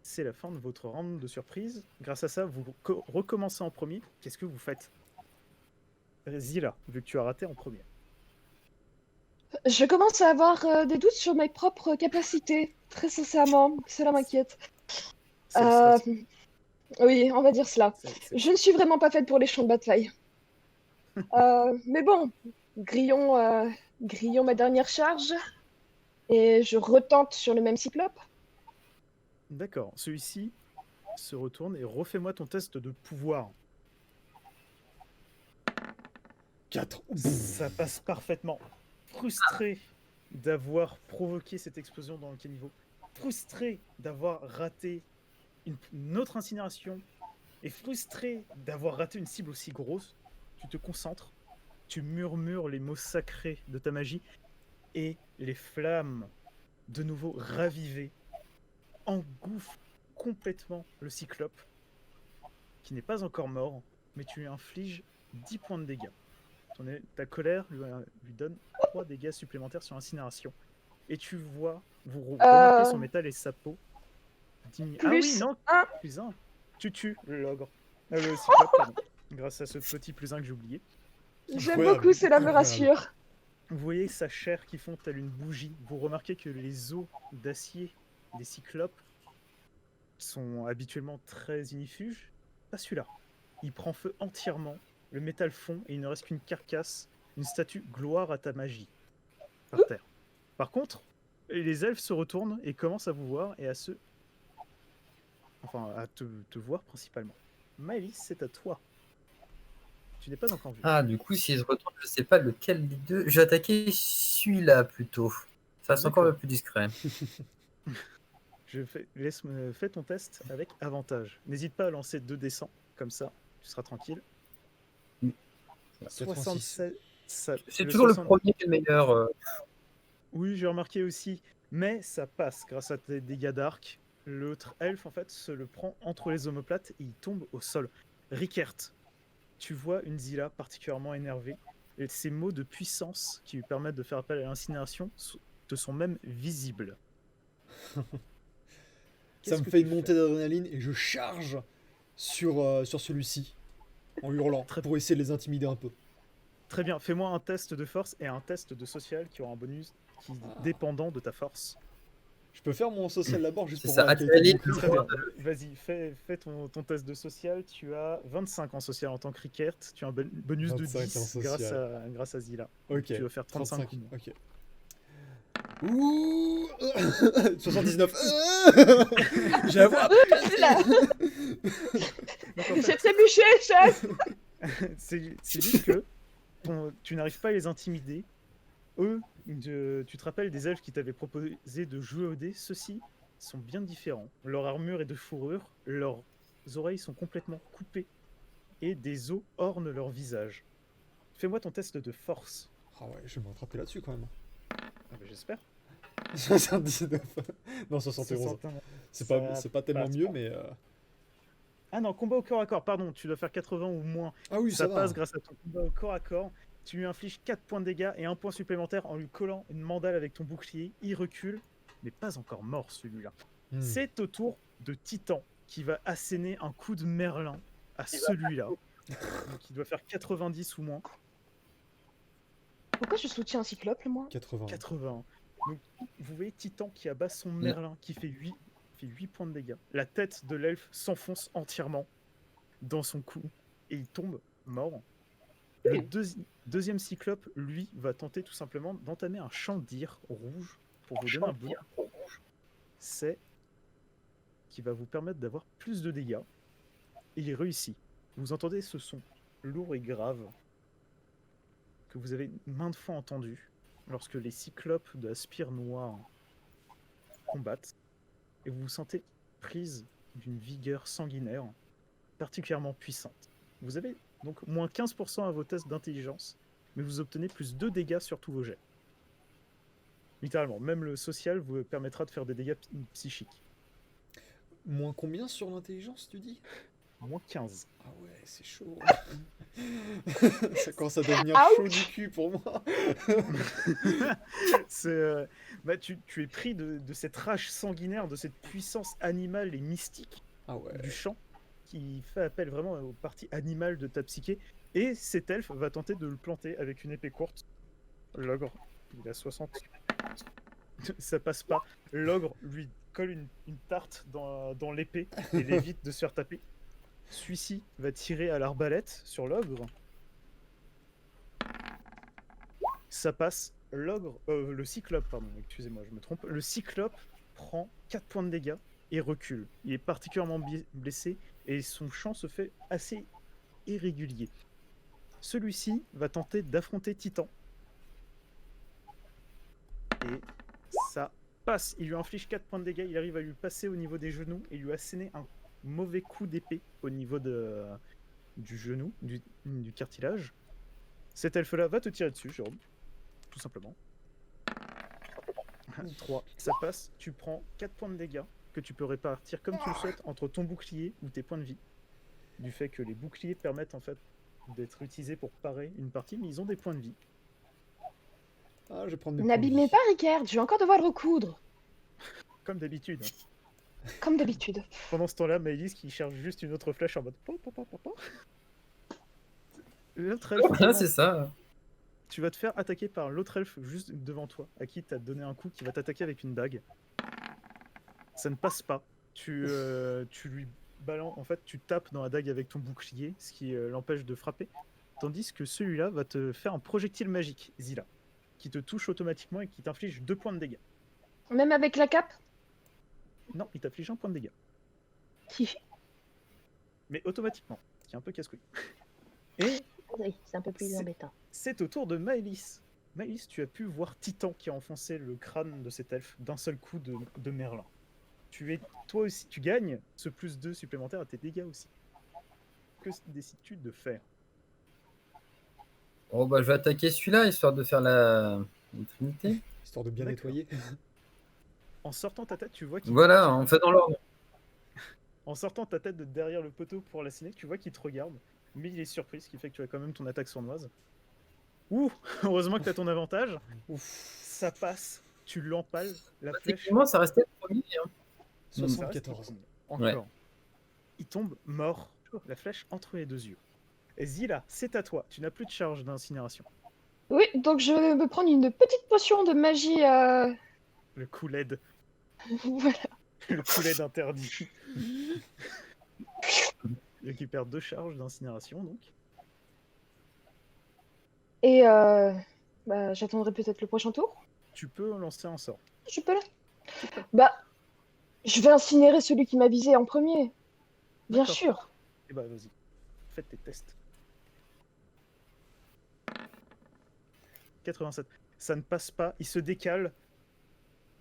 c'est la fin de votre round de surprise. Grâce à ça, vous recommencez en premier. Qu'est-ce que vous faites? Zilla, vu que tu as raté en premier. Je commence à avoir des doutes sur mes propres capacités, très sincèrement. Cela m'inquiète. C'est le Euh, stress. oui, on va dire cela. C'est- Je ne suis vraiment pas faite pour les champs de bataille. Mais bon, grillons ma dernière charge et je retente sur le même cyclope. D'accord. Celui-ci se retourne et refais-moi ton test de pouvoir. 4. Ça passe parfaitement. Frustré d'avoir provoqué cette explosion dans le caniveau, frustré d'avoir raté une autre incinération, et frustré d'avoir raté une cible aussi grosse, tu te concentres, tu murmures les mots sacrés de ta magie, et les flammes, de nouveau ravivées, engouffrent complètement le cyclope, qui n'est pas encore mort, mais tu lui infliges 10 points de dégâts. Ta colère lui donne 3 dégâts supplémentaires sur incinération. Et tu vois, vous remarquez son métal et sa peau diminuer. Ah oui, Plus non, 1. plus 1. Tu tues l'ogre. Le cyclope, pardon. Grâce à ce petit plus 1 que j'ai oublié. J'aime Incroyable, beaucoup, cela me incroyable. rassure. Vous voyez sa chair qui fond telle une bougie. Vous remarquez que les os d'acier des cyclopes sont habituellement très ignifuges. Pas celui-là. Il prend feu entièrement, le métal fond et il ne reste qu'une carcasse, une statue gloire à ta magie, par terre. Par contre, les elfes se retournent et commencent à vous voir et à à te voir principalement. Maëlys, c'est à toi. Tu n'es pas encore vu. Ah, du coup, s'il se retourne, je sais pas lequel des deux. Je vais attaquer celui-là plutôt. Ça, c'est encore un peu plus discret. Fais ton test avec avantage. N'hésite pas à lancer 2d100, comme ça, tu seras tranquille. 76. C'est toujours le premier qui est le meilleur. Oui, j'ai remarqué aussi. Mais ça passe grâce à tes dégâts d'arc. L'autre elfe, en fait, se le prend entre les omoplates et il tombe au sol. Rickert, tu vois une Zilla particulièrement énervée. Et ces mots de puissance qui lui permettent de faire appel à l'incinération te sont même visibles. Ça me que fait tu une montée d'adrénaline et je charge sur celui-ci en hurlant pour essayer de les intimider un peu. Très bien, fais-moi un test de force et un test de social qui aura un bonus qui est dépendant de ta force. Je peux faire mon social d'abord juste C'est pour ça, voir la qualité de mon Très crit. bien, vas-y, fais ton test de social. Tu as 25 en social en tant que Rickert. Tu as un bonus de 25 en 10 social. grâce à Zilla. Donc Ok. tu dois faire 35 35. ou moins. Ok. Ouh 79. J'avoue. Là, Donc, en j'ai fait, trébuché, chef. c'est juste que tu n'arrives pas à les intimider. Eux, tu te rappelles des elfes qui t'avaient proposé de jouer au dé. Ceux-ci sont bien différents. Leur armure est de fourrure, leurs oreilles sont complètement coupées et des os ornent leur visage. Fais-moi ton test de force. Ah ouais, je vais me rattraper là-dessus quand même. Ah bah, j'espère. 79. Non, 71. 61. C'est pas tellement passe mieux, pas. mais. Ah non, combat au corps à corps, pardon, tu dois faire 80 ou moins. Ah oui, ça va. passe grâce à ton combat au corps à corps. Tu lui infliges 4 points de dégâts et 1 point supplémentaire en lui collant une mandale avec ton bouclier. Il recule, mais pas encore mort celui-là. Hmm. C'est au tour de Titan qui va asséner un coup de merlin à celui-là. Donc il doit faire 90 ou moins. Pourquoi je soutiens un cyclope, moi? 80. 80. Donc vous voyez Titan qui abat son merlin qui fait 8 points de dégâts. La tête de l'elfe s'enfonce entièrement dans son cou et il tombe mort. Le deuxième cyclope, lui, va tenter tout simplement d'entamer un chant d'ire rouge pour vous donner un bout. C'est qui va vous permettre d'avoir plus de dégâts. Et il réussit. Vous entendez ce son lourd et grave que vous avez maintes fois entendu lorsque les cyclopes de la spire noire combattent. Et vous vous sentez prise d'une vigueur sanguinaire particulièrement puissante. Vous avez donc moins 15% à vos tests d'intelligence, mais vous obtenez plus 2 dégâts sur tous vos jets. Littéralement, même le social vous permettra de faire des dégâts psychiques. Moins combien sur l'intelligence, tu dis? Moins 15. Ah ouais, c'est chaud. Ça commence à devenir chaud du cul pour moi. Tu es pris de cette rage sanguinaire, de cette puissance animale et mystique du chant qui fait appel vraiment aux parties animales de ta psyché. Et cet elfe va tenter de le planter avec une épée courte. L'ogre, il a 60. Ça passe pas. L'ogre lui colle une tarte dans l'épée et l'évite de se faire taper. Celui-ci va tirer à l'arbalète sur l'ogre. Ça passe. Le cyclope, pardon, excusez-moi, je me trompe. Le cyclope prend 4 points de dégâts et recule. Il est particulièrement blessé et son chant se fait assez irrégulier. Celui-ci va tenter d'affronter Titan. Et ça passe. Il lui inflige 4 points de dégâts. Il arrive à lui passer au niveau des genoux et lui asséner un mauvais coup d'épée au niveau du genou, du cartilage. Cet elfe-là va te tirer dessus, Jérôme. Tout simplement. 3. Ça passe. Tu prends 4 points de dégâts que tu peux répartir comme tu le souhaites entre ton bouclier ou tes points de vie. Du fait que les boucliers permettent en fait d'être utilisés pour parer une partie, mais ils ont des points de vie. Ah, je vais prendre mes points de N'abîmez vie. pas, Ricard, je vais encore devoir le recoudre. Comme d'habitude. Comme d'habitude. Pendant ce temps-là, Maëlys qui cherche juste une autre flèche en mode po, po, po, po, po. L'autre elfe, Voilà, c'est ça. tu vas te faire attaquer par l'autre elfe juste devant toi, à qui t'as donné un coup qui va t'attaquer avec une dague. Ça ne passe pas. Tu lui balances, en fait, tu tapes dans la dague avec ton bouclier, ce qui l'empêche de frapper. Tandis que celui-là va te faire un projectile magique, Zilla, qui te touche automatiquement et qui t'inflige 2 points de dégâts. Même avec la cape? Non, il t'inflige 1 point de dégâts, Si. mais automatiquement, ce qui est un peu casse-couille. Et Oui, c'est un peu plus C'est- embêtant. c'est au tour de Maëlys. Maëlys, tu as pu voir Titan qui a enfoncé le crâne de cet elfe d'un seul coup de Merlin. Toi aussi, tu gagnes ce plus 2 supplémentaire à tes dégâts aussi. Que décides-tu de faire? Bon, bah, je vais attaquer celui-là, histoire de faire la trinité. Histoire de bien D'accord. nettoyer. En sortant ta tête, tu vois qu'il Voilà, on fait dans l'ordre. En sortant ta tête de derrière le poteau pour l'assassiner, tu vois qu'il te regarde, mais il est surpris, ce qui fait que tu as quand même ton attaque sournoise. Ouh, heureusement que tu as ton avantage. Ouf. Ça passe, tu l'empales, la flèche. Effectivement, ça restait le premier. Hein. Ça reste 74. Encore. Ouais. Il tombe mort, la flèche entre les 2 yeux. Et Zilla, c'est à toi, tu n'as plus de charge d'incinération. Oui, donc je vais me prendre une petite potion de magie. Le coup LED, Voilà. le coup LED interdit. Il récupère 2 charges d'incinération donc. Et j'attendrai peut-être le prochain tour. Tu peux lancer un sort. Je peux là? Bah, je vais incinérer celui qui m'a visé en premier. Bien D'accord. sûr. Et bah vas-y, faites tes tests. 87. Ça ne passe pas, il se décale.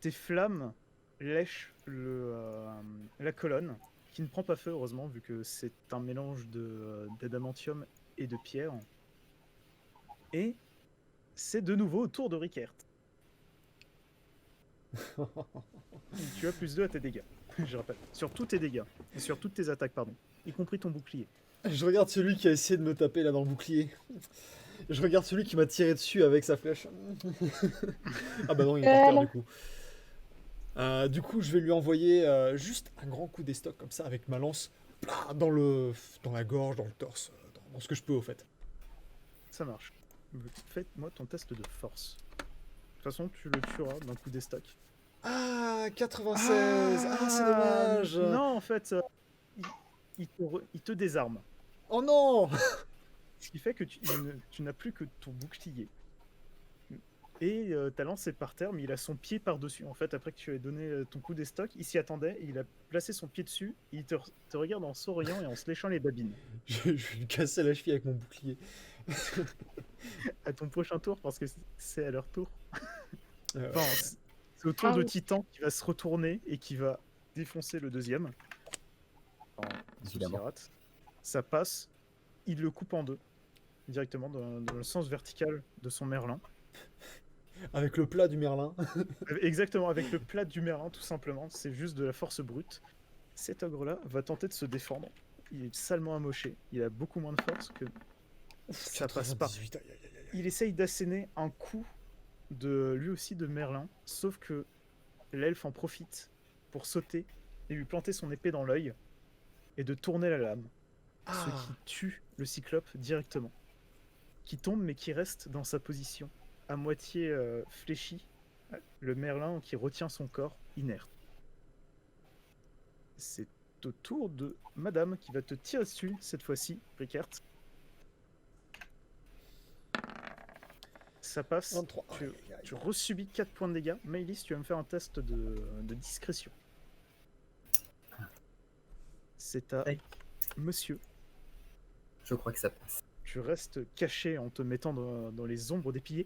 Tes flammes lèchent la colonne, qui ne prend pas feu heureusement, vu que c'est un mélange d'adamantium et de pierre. Et c'est de nouveau au tour de Rickert. Tu as plus 2 à tes dégâts, je rappelle. Sur tous tes dégâts, et sur toutes tes attaques, pardon. Y compris ton bouclier. Je regarde celui qui a essayé de me taper là dans le bouclier. Je regarde celui qui m'a tiré dessus avec sa flèche. Ah bah non, il est par terre non. du coup. Du coup, je vais lui envoyer juste un grand coup d'estoc comme ça avec ma lance plah, dans la gorge, dans le torse, dans ce que je peux au fait. Ça marche. Faites-moi ton test de force. De toute façon, tu le tueras d'un coup d'estoc. Ah, 96. Ah, c'est dommage. Non, en fait, il te désarme. Oh non. Ce qui fait que tu n'as plus que ton bouclier. Et ta lance est par terre, mais il a son pied par-dessus. En fait, après que tu aies donné ton coup d'estoc, il s'y attendait, et il a placé son pied dessus, et il te regarde en souriant et en se léchant les babines. Je vais lui casser la cheville avec mon bouclier. À ton prochain tour, parce que c'est à leur tour. Euh, Enfin, c'est au tour de oui. Titan qui va se retourner et qui va défoncer le deuxième. Évidemment. Rate. Ça passe, il le coupe en deux, directement dans le sens vertical de son merlin. avec le plat du merlin. Exactement, avec le plat du merlin, tout simplement. C'est juste de la force brute. Cet ogre-là va tenter de se défendre. Il est salement amoché. Il a beaucoup moins de force que... Ça passe pas. 98, aïe, aïe, aïe, aïe. Il essaye d'asséner un coup lui aussi de merlin, sauf que l'elfe en profite pour sauter et lui planter son épée dans l'œil et de tourner la lame. ce qui tue le cyclope directement. Qui tombe mais qui reste dans sa position, à moitié fléchi, le merlin qui retient son corps inerte. C'est au tour de madame qui va te tirer dessus cette fois-ci, Ricard. Ça passe. 23. Tu resubis 4 points de dégâts. Maëlys, tu vas me faire un test de discrétion. C'est à Aïe. monsieur. Je crois que ça passe. Tu restes caché en te mettant dans les ombres des piliers.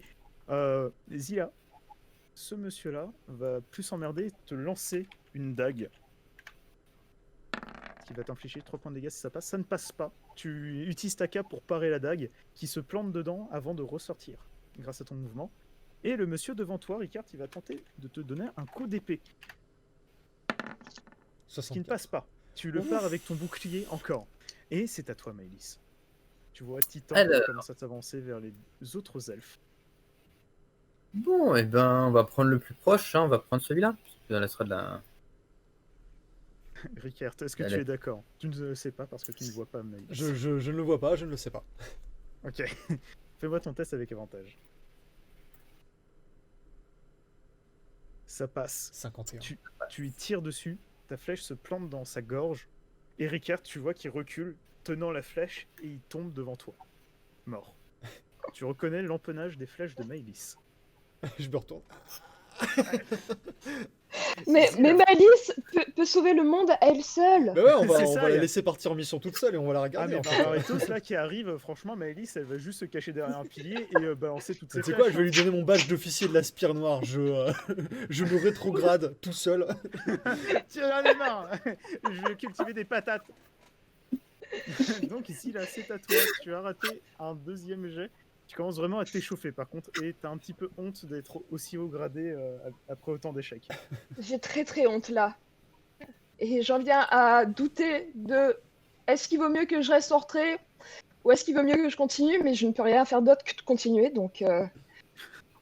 Zia, ce monsieur-là va plus s'emmerder et te lancer une dague. Qui va t'infliger 3 points de dégâts si ça passe. Ça ne passe pas. Tu utilises ta cape pour parer la dague qui se plante dedans avant de ressortir grâce à ton mouvement. Et le monsieur devant toi, Ricard, il va tenter de te donner un coup d'épée. Ce qui ne 64. passe pas. Tu le pars avec ton bouclier encore. Et c'est à toi, Maëlys. Tu vois Titan Alors. qui commence à s'avancer vers les autres elfes. Bon, et ben, on va prendre le plus proche, hein, on va prendre celui-là. Ça laissera de la... Ricard, est-ce que Allez. tu es d'accord? Tu ne le sais pas parce que tu ne vois pas Maëlys. Je ne le vois pas, je ne le sais pas. Ok. Fais-moi ton test avec avantage. Ça passe. 51. Tu y tires dessus, ta flèche se plante dans sa gorge, et Ricard, tu vois qu'il recule, tenant la flèche, et il tombe devant toi. Mort. Tu reconnais l'empennage des flèches de Maëlys. Je me retourne. Mais Maëlys peut sauver le monde à elle seule. Bah ouais, on va, C'est on ça, va y la a- laisser partir en mission toute seule et on va la Ah regarder. mais en fait. Barbaretos là qui arrive, franchement Maëlys elle va juste se cacher derrière un pilier et balancer toutes ses Tu sais flèches. quoi, je vais lui donner mon badge d'officier de la Spire Noire. Je me rétrograde tout seul. Tiens, j'en ai marre. Je vais cultiver des patates. Donc ici là c'est à toi, tu as raté un deuxième jet. Tu commences vraiment à t'échauffer par contre et t'as un petit peu honte d'être aussi haut gradé après autant d'échecs. J'ai très honte là. Et j'en viens à douter de est-ce qu'il vaut mieux que je reste en retrait ou est-ce qu'il vaut mieux que je continue, mais je ne peux rien faire d'autre que de continuer, donc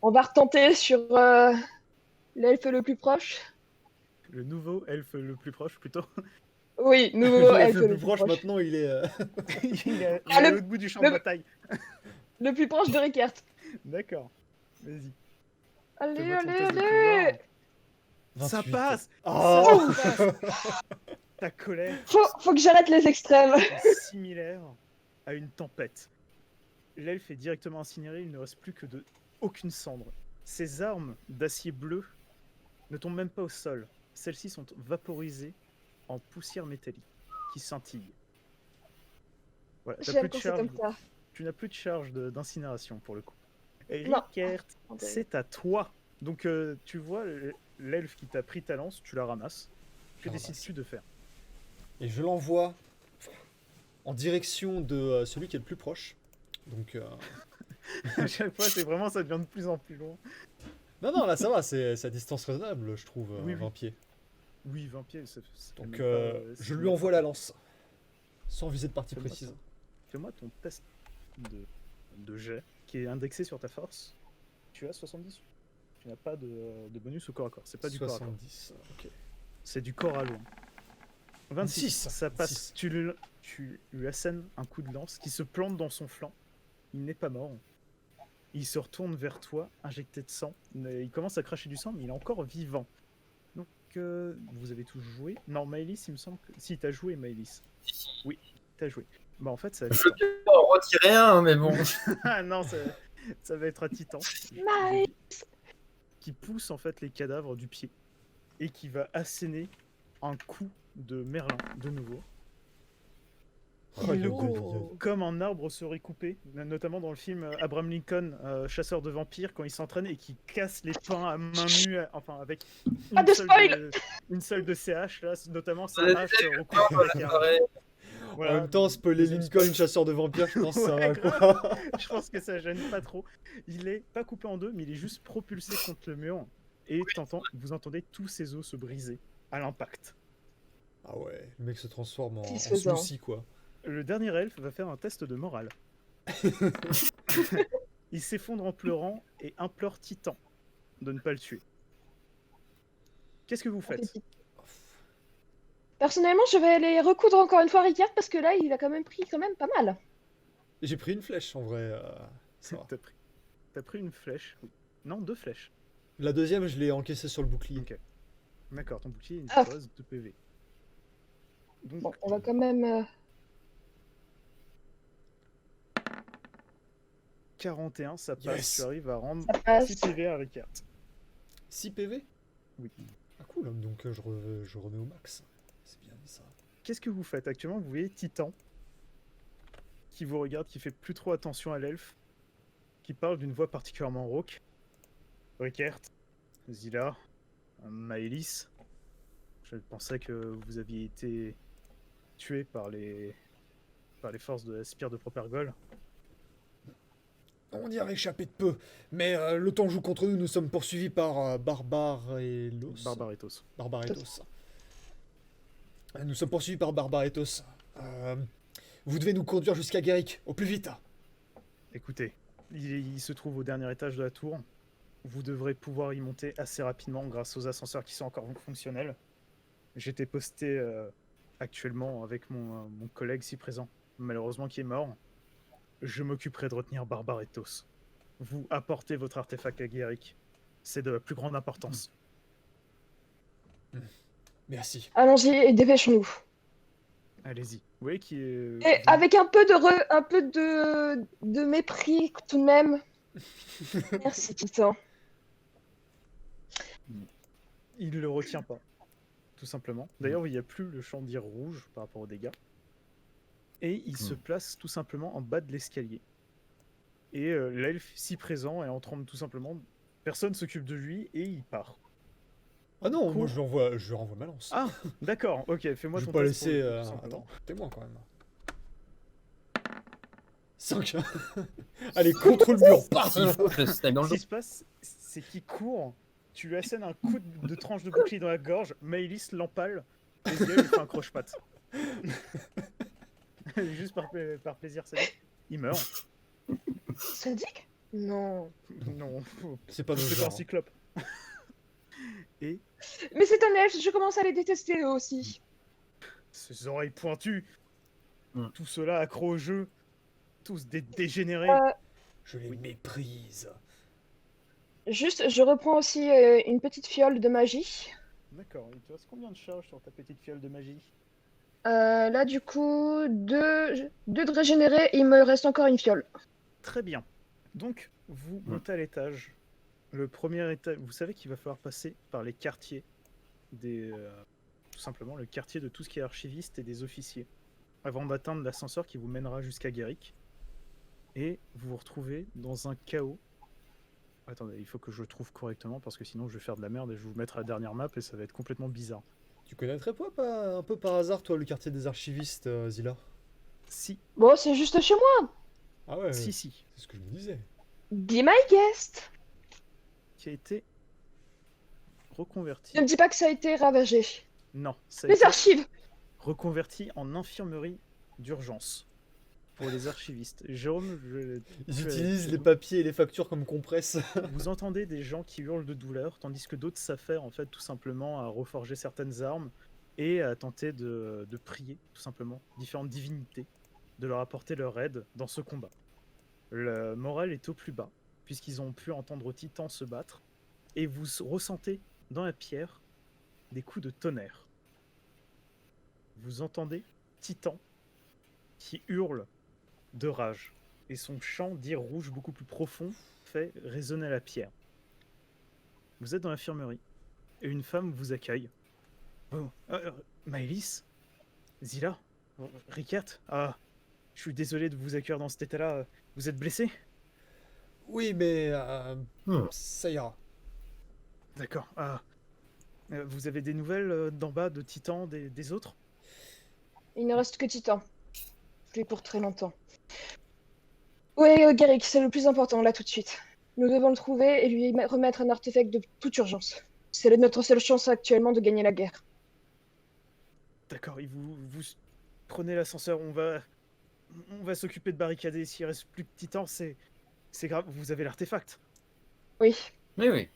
on va retenter sur l'elfe le plus proche. Le nouveau elfe le plus proche plutôt. Oui, nouveau elfe Le le plus plus proche proche. maintenant, il est. il est Ah, à l'autre bout du champ de le- bataille. Le plus proche de Ricard. D'accord, vas-y. Allez, Fais-moi ton allez, test de allez pouvoir. Ça 28. passe. Oh Ça passe. Ta colère Faut que j'arrête les extrêmes. est similaire à une tempête. L'elfe est directement incinéré, il ne reste plus que aucune cendre. Ses armes d'acier bleu ne tombent même pas au sol. Celles-ci sont vaporisées en poussière métallique qui scintille. Voilà, t'as J'aime plus de quand c'est charge, comme ça. tu n'as plus de charge d'incinération pour le coup. Et Non. Ricard, c'est à toi. Donc tu vois l'elfe qui t'a pris ta lance, tu la ramasses. Que Je décides-tu de faire? Et je l'envoie en direction de celui qui est le plus proche. Donc. À chaque fois, c'est vraiment, ça devient de plus en plus long. Non, là ça va, c'est à distance raisonnable, je trouve, Oui, 20 pieds. Oui, 20 pieds, Donc même pas, je c'est lui même envoie pas- la lance. Sans viser de partie Fais-moi précise. Fais-moi ton test de jet qui est indexé sur ta force. Tu as 70. Tu n'as pas de bonus au corps à corps. C'est pas du corps à corps. 70. Ok. C'est du corps à loin. 26. 26. Ça passe. 26. Tu lui assènes un coup de lance qui se plante dans son flanc. Il n'est pas mort. Il se retourne vers toi, injecté de sang. Il commence à cracher du sang, mais il est encore vivant. Donc, vous avez tous joué. Non, Maëlys, il me semble que... Si, t'as joué, Maëlys. Oui, t'as joué. Bah, en fait, ça va Je être... peux pas en retirer un, mais bon. Ah non, ça va être un titan. Maëlys. Qui pousse en fait les cadavres du pied. Et qui va asséner un coup de Merlin, de nouveau. Oh, Il le aïe, coupe aïe, aïe. comme un arbre serait coupé, notamment dans le film Abraham Lincoln, chasseur de vampires, quand il s'entraîne et qui casse les pins à main nue, enfin avec Pas de spoil. une seule de ses haches, là, notamment sa Ouais, hache recoupée. C'est vrai. Voilà. En même temps, spoiler Lincoln, chasseur de vampires, je pense que ça Ouais, va grave. quoi. Je pense que ça gêne pas trop. Il est pas coupé en deux, mais il est juste propulsé contre le mur. Et vous entendez tous ses os se briser à l'impact. Ah ouais, le mec se transforme en Satisfaisant. smoothie quoi. Le dernier elfe va faire un test de morale. Il s'effondre en pleurant et implore Titan de ne pas le tuer. Qu'est-ce que vous faites? Personnellement, je vais aller recoudre encore une fois Ricard parce que là, il a quand même pris pas mal. J'ai pris une flèche en vrai. Ça va. T'as pris une flèche. Non, 2 flèches. La deuxième, je l'ai encaissée sur le bouclier. Ok. D'accord, ton bouclier Ah. une pose de PV. Donc, Bon, on va quand même... 41, ça passe. Yes. Tu arrives à rendre Ça passe. 6 PV à Ricard. 6 PV? Oui. Ah cool, donc je remets au max. C'est bien ça. Qu'est-ce que vous faites actuellement? Vous voyez Titan qui vous regarde, qui fait plus trop attention à l'elfe, qui parle d'une voix particulièrement rauque. Ricard, Zilla, Maëlys, je pensais que vous aviez été tué par les forces de la spire de Propergol. On y a réchappé de peu, mais le temps joue contre nous, nous sommes poursuivis par Barbaretos. Barbaretos. Nous sommes poursuivis par Barbaretos. Vous devez nous conduire jusqu'à Guéric, au plus vite. Écoutez, il se trouve au dernier étage de la tour. Vous devrez pouvoir y monter assez rapidement grâce aux ascenseurs qui sont encore fonctionnels. J'étais posté actuellement avec mon collègue si présent, malheureusement qui est mort. Je m'occuperai de retenir Barbaretos. Vous apportez votre artefact à Guéric. C'est de la plus grande importance. Merci. Allons-y et dépêchons-nous. Allez-y. Vous voyez qui est... Et avec un peu de mépris tout de même. Merci, Titan. Il ne le retient pas, tout simplement. D'ailleurs, il n'y a plus le chandier rouge par rapport aux dégâts. Et il se place tout simplement en bas de l'escalier. Et l'elfe, si présent, est en train de tout simplement... Personne s'occupe de lui et il part. Ah non, Cool. moi je lui renvoie ma lance. Ah, d'accord, ok, fais-moi je ton vais pas test laisser... pour lui, tout simplement. Attends, t'es moi quand même. 5. Allez, contre le mur, paf. S'il faut, je snipe dans le Ce qui dos. se passe, c'est qu'il court, tu lui assènes un coup de tranche de bouclier dans la gorge, Maëlys l'empale, et Zia lui fait un croche-patte. Juste par plaisir, ça dit. Il meurt. Sadique? Non. Non, C'est pas nos c'est un genres. cyclope. Et Mais c'est un elfe, je commence à les détester eux aussi. ses oreilles pointues, Hmm. tout cela accro au jeu, tous des dégénérés. Je les méprise. Juste, je reprends aussi une petite fiole de magie. D'accord, il te reste combien de charges sur ta petite fiole de magie? Là, du coup, deux de régénérer, il me reste encore une fiole. Très bien. Donc, vous montez à l'étage. Le premier étage, vous savez qu'il va falloir passer par les quartiers tout simplement le quartier de tout ce qui est archiviste et des officiers, avant d'atteindre l'ascenseur qui vous mènera jusqu'à Guéric. Et vous vous retrouvez dans un chaos. Attendez, il faut que je le trouve correctement parce que sinon je vais faire de la merde et je vais vous mettre à la dernière map et ça va être complètement bizarre. Tu connaîtrais pas un peu par hasard, toi, le quartier des archivistes, Zilla? Si, Bon, c'est juste chez moi. Ah ouais, si, c'est si, ce que je me disais. Be my guest. qui a été reconverti. Ne me dis pas que ça a été ravagé. Non, ça a Les été archives. reconverti en infirmerie d'urgence pour les archivistes. Jérôme, Ils utilisent les papiers et les factures comme compresse. vous entendez des gens qui hurlent de douleur, tandis que d'autres s'affairent en fait tout simplement à reforger certaines armes et à tenter de prier tout simplement différentes divinités, de leur apporter leur aide dans ce combat. Le moral est au plus bas puisqu'ils ont pu entendre Titan se battre et vous ressentez dans la pierre des coups de tonnerre. Vous entendez Titan qui hurle de rage et son chant d'ire rouge beaucoup plus profond fait résonner la pierre. Vous êtes dans l'infirmerie et une femme vous accueille. Oh, Maëlys, Zilla, Ricard, ah, je suis désolé de vous accueillir dans cet état-là. Vous êtes blessé? Oui, mais ça ira. D'accord. Ah, vous avez des nouvelles d'en bas de Titan, des autres? Il ne reste que Titan. Plus pour très longtemps. Oui, Garrick, c'est le plus important, là, tout de suite. Nous devons le trouver et lui remettre un artefact de toute urgence. C'est notre seule chance actuellement de gagner la guerre. D'accord, vous prenez l'ascenseur, on va s'occuper de barricader. S'il reste plus que Titan, c'est grave, vous avez l'artefact. Oui. Oui.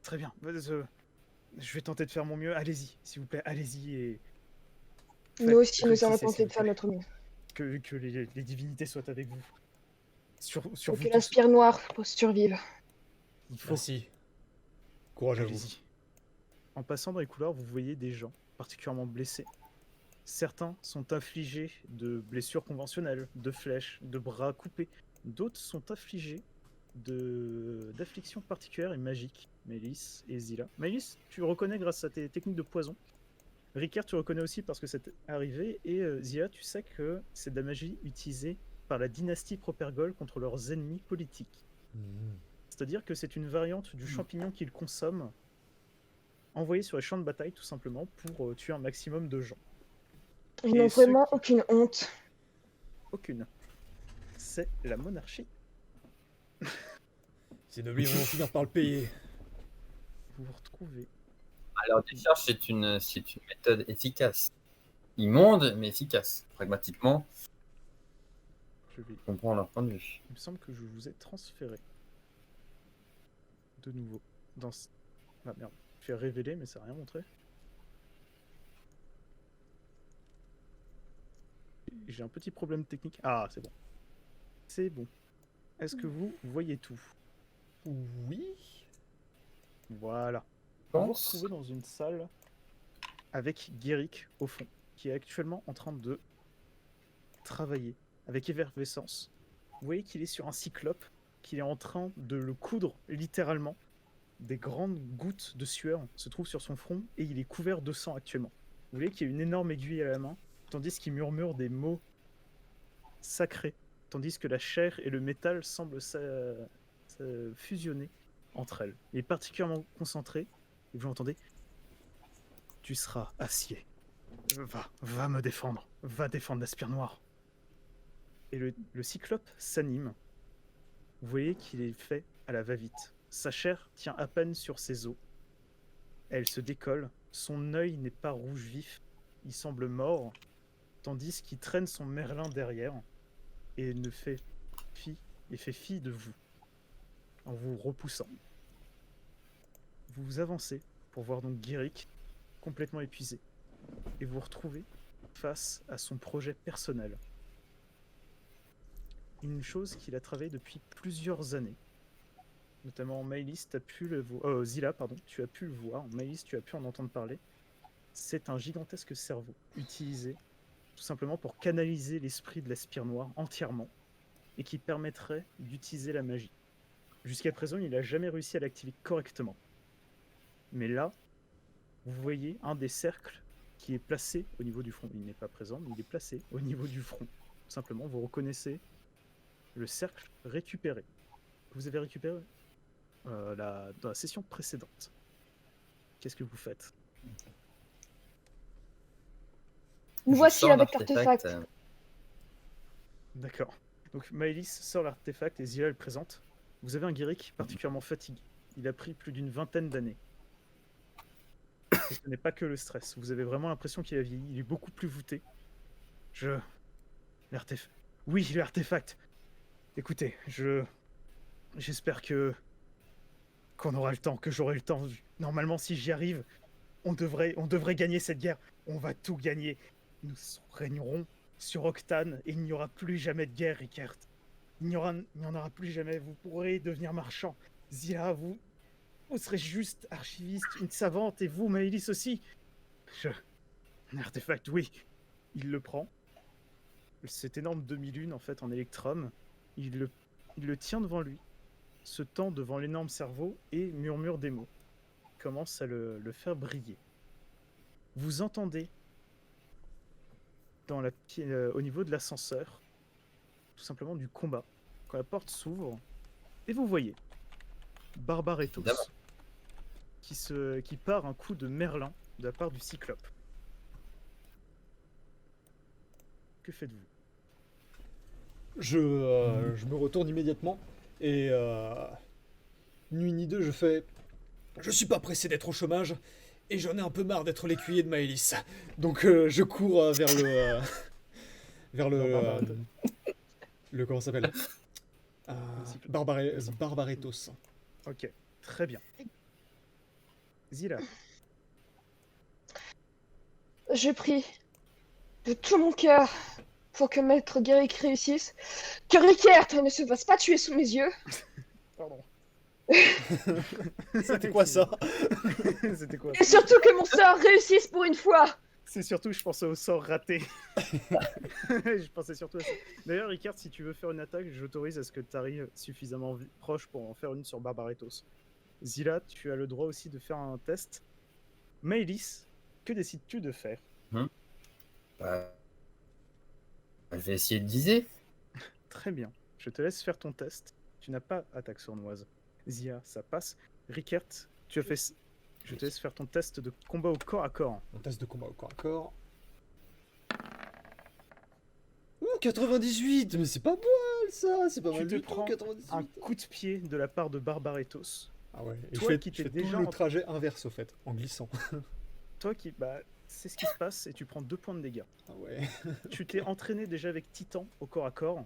Très bien. Je vais tenter de faire mon mieux. Allez-y, s'il vous plaît, allez-y et Nous aussi, nous allons réussissez, tenter s'il de vous faire plaît. notre mieux. Que les divinités soient avec vous. Sur Pour vous que la tous. spire noire survive. Il faut. Merci. Courage à vous. Allez-y. En passant dans les couloirs, vous voyez des gens particulièrement blessés. Certains sont affligés de blessures conventionnelles, de flèches, de bras coupés. D'autres sont affligés d'afflictions particulières et magiques. Mélisse et Zila. Mélisse, tu le reconnais grâce à tes techniques de poison. Rickard, tu le reconnais aussi parce que c'est arrivé. Et Zila, tu sais que c'est de la magie utilisée par la dynastie Propergol contre leurs ennemis politiques. C'est-à-dire que c'est une variante du champignon qu'ils consomment, envoyé sur les champs de bataille tout simplement pour tuer un maximum de gens. Ils Et n'ont ceux vraiment qui- aucune honte. Aucune. C'est la monarchie. Ces nobliers vont finir par le payer. Vous vous retrouvez. Alors, décharge, c'est une méthode efficace. Immonde, mais efficace. Pragmatiquement, Je vais... je comprends leur point de vue. Il me semble que je vous ai transféré de nouveau dans... Ah merde, je vais révéler mais ça n'a rien montré. J'ai un petit problème technique. Ah, c'est bon. C'est bon. Est-ce que vous voyez tout? Oui. Voilà. Je Vous vous pense. retrouvez dans une salle avec Guéric au fond, qui est actuellement en train de travailler avec effervescence. Vous voyez qu'il est sur un cyclope, qu'il est en train de le coudre littéralement. Des grandes gouttes de sueur se trouvent sur son front et il est couvert de sang actuellement. Vous voyez qu'il y a une énorme aiguille à la main, tandis qu'il murmure des mots sacrés, tandis que la chair et le métal semblent fusionner entre elles. Il est particulièrement concentré et vous l'entendez. Tu seras acier. Va me défendre. Va défendre la spire noire. Et le cyclope s'anime. Vous voyez qu'il est fait à la va-vite. Sa chair tient à peine sur ses os. Elle se décolle. Son œil n'est pas rouge vif. Il semble mort, tandis qu'il traîne son merlin derrière et ne fait fi de vous en vous repoussant. Vous avancez pour voir donc Guéric complètement épuisé et vous retrouvez face à son projet personnel. Une chose qu'il a travaillé depuis plusieurs années. Notamment Maëlys, Zila, pardon, tu as pu le voir. Maëlys, tu as pu en entendre parler. C'est un gigantesque cerveau utilisé tout simplement pour canaliser l'esprit de la spire noire entièrement et qui permettrait d'utiliser la magie. Jusqu'à présent, il n'a jamais réussi à l'activer correctement. Mais là, vous voyez un des cercles qui est placé au niveau du front. Il n'est pas présent, mais il est placé au niveau du front. Tout simplement, vous reconnaissez le cercle récupéré. Vous avez récupéré dans la session précédente. Qu'est-ce que vous faites? Nous Je voici sors avec l'artefact, l'artefact. D'accord. Donc Maëlys sort l'artefact et Zila le présente. Vous avez un Guéric particulièrement fatigué. Il a pris plus d'une vingtaine d'années. Et ce n'est pas que le stress. Vous avez vraiment l'impression qu'il a vieilli. Il est beaucoup plus voûté. L'artefact. Oui, l'artefact. Écoutez, j'espère qu'on aura le temps, que j'aurai le temps. Normalement, si j'y arrive, on devrait gagner cette guerre. On va tout gagner. Nous régnerons sur Octane et il n'y aura plus jamais de guerre, Rickert. Il n'y en aura plus jamais. Vous pourrez devenir marchand. Zila, vous serez juste archiviste, une savante, et vous, Maëlys aussi. L'artefact, oui. Il le prend. Cet énorme demi-lune, en fait, en électrum. Il le tient devant lui, se tend devant l'énorme cerveau et murmure des mots. Commence à le faire briller. Vous entendez au niveau de l'ascenseur, tout simplement du combat, quand la porte s'ouvre, et vous voyez Barbaretos qui part un coup de merlin de la part du cyclope. Que faites-vous? Je me retourne immédiatement et ni une ni deux, je fais. Je suis pas pressé d'être au chômage et j'en ai un peu marre d'être l'écuyer de Maëlys. Donc je cours vers le comment ça s'appelle Barbaretos. Ok, très bien. Zila, Je prie. de tout mon cœur pour que Maître Guéric réussisse, que Rickert ne se fasse pas tuer sous mes yeux. Pardon. C'était quoi ça? C'était quoi? Et surtout que mon sort réussisse pour une fois. C'est surtout, je pensais au sort raté. Je pensais surtout à ça. D'ailleurs, Ricard, si tu veux faire une attaque, j'autorise à ce que tu arrives suffisamment proche pour en faire une sur Barbaretos. Zilla, tu as le droit aussi de faire un test. Maëlys, que décides-tu de faire? Bah, je vais essayer de viser. Très bien. Je te laisse faire ton test. Tu n'as pas attaque sournoise. Zia, ça passe. Rickert, tu as fait. Je te laisse faire ton test de combat au corps à corps. On test de combat au corps à corps. Ouh, 98! Mais c'est pas mal ça! C'est pas Tu mal te du tout, prends 98! Un coup de pied de la part de Barbaretos. Ah ouais, et Toi je qui fais t'es tout déjà le en- trajet inverse au fait, en glissant. Toi qui. Bah, c'est ce qui se passe et tu prends 2 points de dégâts. Ah ouais. Tu t'es entraîné déjà avec Titan au corps à corps,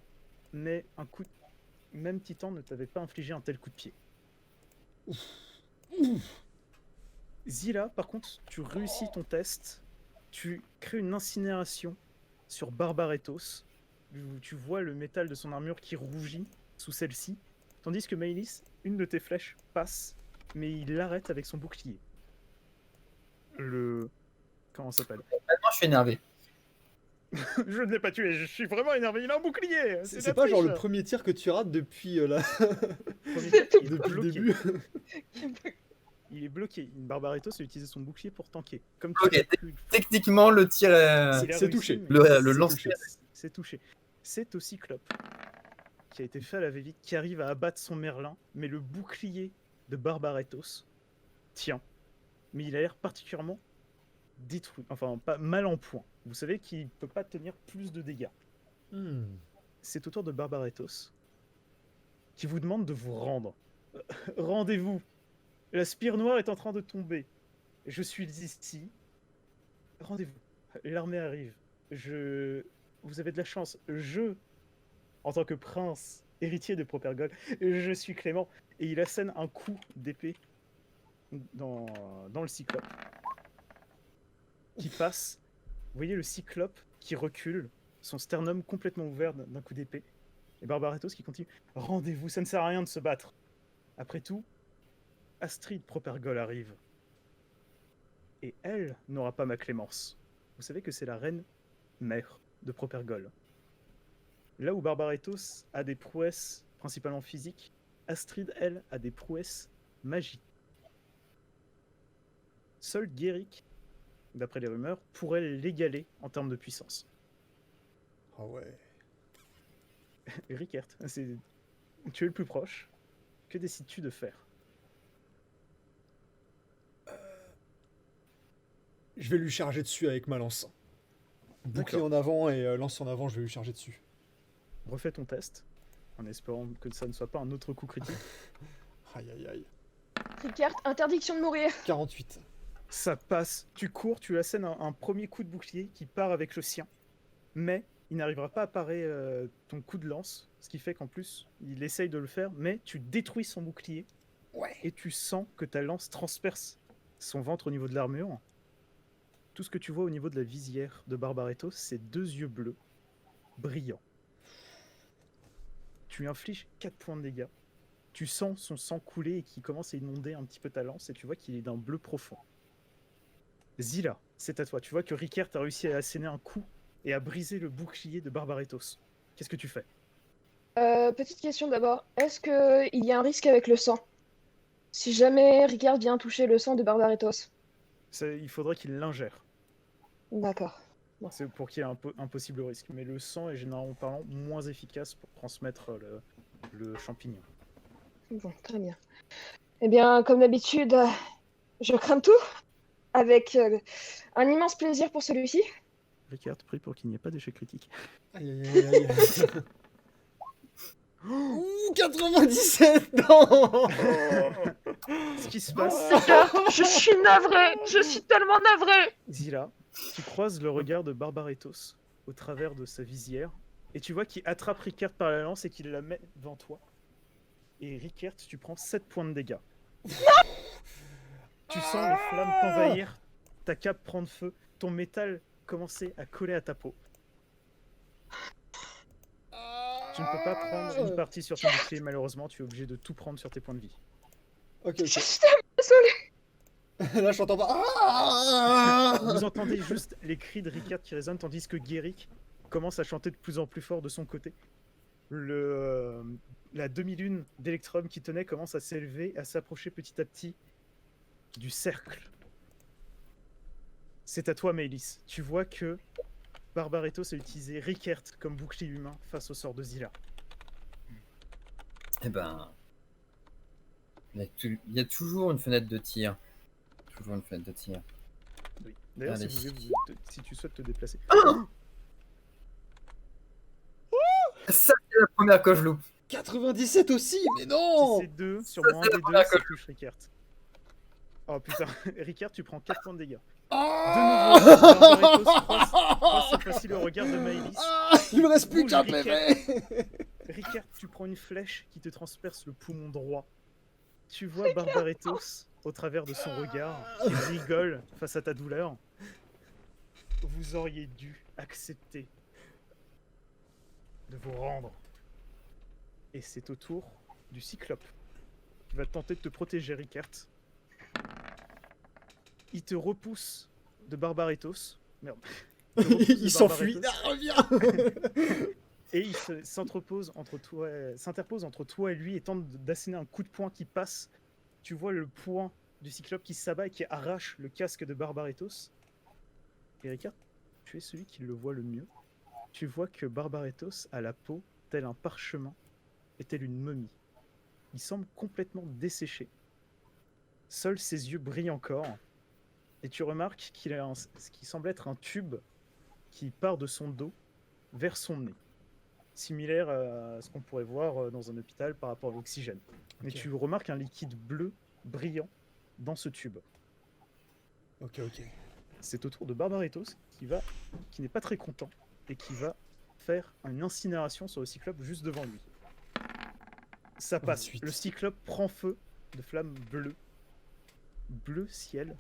mais un coup. Même Titan ne t'avait pas infligé un tel coup de pied. Zilla, par contre, tu réussis ton test. Tu crées une incinération sur Barbaretos. Tu vois le métal de son armure qui rougit sous celle-ci. Tandis que Maëlys, une de tes flèches passe, mais il l'arrête avec son bouclier. Comment ça s'appelle? Maintenant, je suis énervé. Je ne l'ai pas tué, je suis vraiment énervé, il a un bouclier. C'est de la pas genre le triche. premier tir que tu rates depuis, Premier C'est tir, il est depuis le bloqué. début. Il est bloqué. Barbaretos a utilisé son bouclier pour tanker. Comme Ok, tu l'as pu- Techniquement, le tir est... Il a c'est réussi, touché. mais Le c'est lance- touché. C'est touché. C'est au Cyclope qui a été fait à la va-vite, qui arrive à abattre son Merlin, mais le bouclier de Barbaretos tient. Mais il a l'air particulièrement détruit, enfin pas mal en point. Vous savez qu'il peut pas tenir plus de dégâts. Hmm. C'est au tour de Barbaretos qui vous demande de vous rendre. Rendez-vous. La spire noire est en train de tomber. Je suis ici. Rendez-vous. L'armée arrive. Vous avez de la chance. En tant que prince, héritier de Propergol, je suis Clément. Et il assène un coup d'épée dans le cyclope. Qui passe. Vous voyez le cyclope qui recule, son sternum complètement ouvert d'un coup d'épée. Et Barbaretos qui continue. Rendez-vous, ça ne sert à rien de se battre. Après tout, Astrid Propergol arrive. Et elle n'aura pas ma clémence. Vous savez que c'est la reine mère de Propergol. Là où Barbaretos a des prouesses principalement physiques, Astrid, elle, a des prouesses magiques. Seul Guéric, d'après les rumeurs, pourrait l'égaler en termes de puissance. Ah ouais. Rickert, tu es le plus proche. Que décides-tu de faire? Je vais lui charger dessus avec ma lance. Bouclier D'accord. en avant et lance en avant, je vais lui charger dessus. Refais ton test, en espérant que ça ne soit pas un autre coup critique. Aïe aïe aïe. Rickert, interdiction de mourir. 48. Ça passe, tu cours, tu assènes un premier coup de bouclier qui part avec le sien, mais il n'arrivera pas à parer ton coup de lance, ce qui fait qu'en plus, il essaye de le faire, mais tu détruis son bouclier, Ouais. et tu sens que ta lance transperce son ventre au niveau de l'armure. Tout ce que tu vois au niveau de la visière de Barbaretos, c'est 2 yeux bleus, brillants. Tu lui infliges 4 points de dégâts. Tu sens son sang couler et qui commence à inonder un petit peu ta lance, et tu vois qu'il est d'un bleu profond. Zilla, c'est à toi. Tu vois que Rickert a réussi à asséner un coup et à briser le bouclier de Barbaretos. Qu'est-ce que tu fais? Petite question d'abord. Est-ce qu'il y a un risque avec le sang? Si jamais Rickert vient toucher le sang de Barbaretos. Il faudrait qu'il l'ingère. D'accord. C'est pour qu'il y ait un possible risque. Mais le sang est généralement parlant moins efficace pour transmettre le champignon. Bon, très bien. Eh bien, comme d'habitude, je crame tout. Avec un immense plaisir pour celui-ci. Rickert prie pour qu'il n'y ait pas d'échec critique. Aïe aïe aïe aïe. aïe. Ouh, 97. Non. Ce qui se passe, Rickert, je suis navré. Je suis tellement navré. Zilla, tu croises le regard de Barbaretos au travers de sa visière, et tu vois qu'il attrape Rickert par la lance et qu'il la met devant toi. Et Rickert, tu prends 7 points de dégâts. Tu sens les flammes t'envahir, ta cape prendre feu, ton métal commencer à coller à ta peau. Tu ne peux pas prendre une partie sur ton bouclier, malheureusement, tu es obligé de tout prendre sur tes points de vie. Ok, Je ok. suis tellement désolée. Là, je t'entends pas. Vous entendez juste les cris de Ricard qui résonnent, tandis que Guéric commence à chanter de plus en plus fort de son côté. La demi-lune d'Electrum qui tenait commence à s'élever, à s'approcher petit à petit du cercle. C'est à toi, Maëlys. Tu vois que Barbaretos a utilisé Rickert comme bouclier humain face au sort de Zilla. Eh ben, il y a toujours une fenêtre de tir. Toujours une fenêtre de tir. Oui. D'ailleurs, Allez. si tu souhaites te déplacer. Ça, c'est la première que je loupe. 97 aussi, mais Si non. c'est 2 sur Ça, moins c'est la des 2, première ça que touche Rickert. Oh putain, Rickert, tu prends 4 points de dégâts. Ah De nouveau, Barbaretos croise cette fois-ci le regard de Maëlys. Ah, il me reste plus Bouge, qu'un Rickert. PV. Rickert, tu prends une flèche qui te transperce le poumon droit. Tu vois Barbaretos, au travers de son regard, qui rigole face à ta douleur. Vous auriez dû accepter de vous rendre. Et c'est au tour du Cyclope qui va tenter de te protéger, Rickert. Il te repousse de Barbaretos. Merde. te repousse de Il s'enfuit. Barbaretos. Ah, reviens. Et il s'interpose entre toi et lui et tente d'asséner un coup de poing qui passe. Tu vois le poing du Cyclope qui s'abat et qui arrache le casque de Barbaretos. Et Ricard, tu es celui qui le voit le mieux. Tu vois que Barbaretos a la peau tel un parchemin et telle une momie. Il semble complètement desséché. Seuls ses yeux brillent encore. Et tu remarques qu'il a ce qui semble être un tube qui part de son dos vers son nez. Similaire à ce qu'on pourrait voir dans un hôpital par rapport à l'oxygène. Mais Ok. tu remarques un liquide bleu brillant dans ce tube. Ok, ok. C'est au tour de Barbaretos qui n'est pas très content et qui va faire une incinération sur le Cyclope juste devant lui. Ça passe. 28. Le Cyclope prend feu de flammes bleues. Bleu ciel.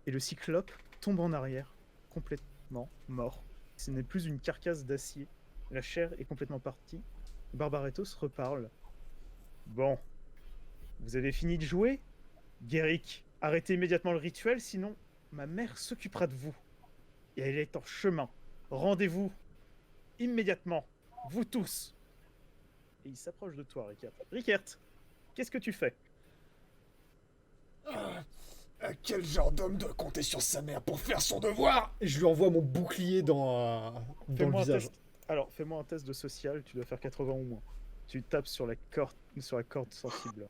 Et le Cyclope tombe en arrière, complètement mort. Ce n'est plus une carcasse d'acier. La chair est complètement partie. Barbaretos reparle. Bon, vous avez fini de jouer? Guéric, arrêtez immédiatement le rituel, sinon ma mère s'occupera de vous. Et elle est en chemin. Rendez-vous immédiatement, vous tous. Et il s'approche de toi, Rickert. Rickert, qu'est-ce que tu fais? Quel genre d'homme doit compter sur sa mère pour faire son devoir? Et je lui envoie mon bouclier dans le Fais-moi un visage. test. Alors, fais-moi un test de social, tu dois faire 80 ou moins. Tu tapes sur la corde sensible.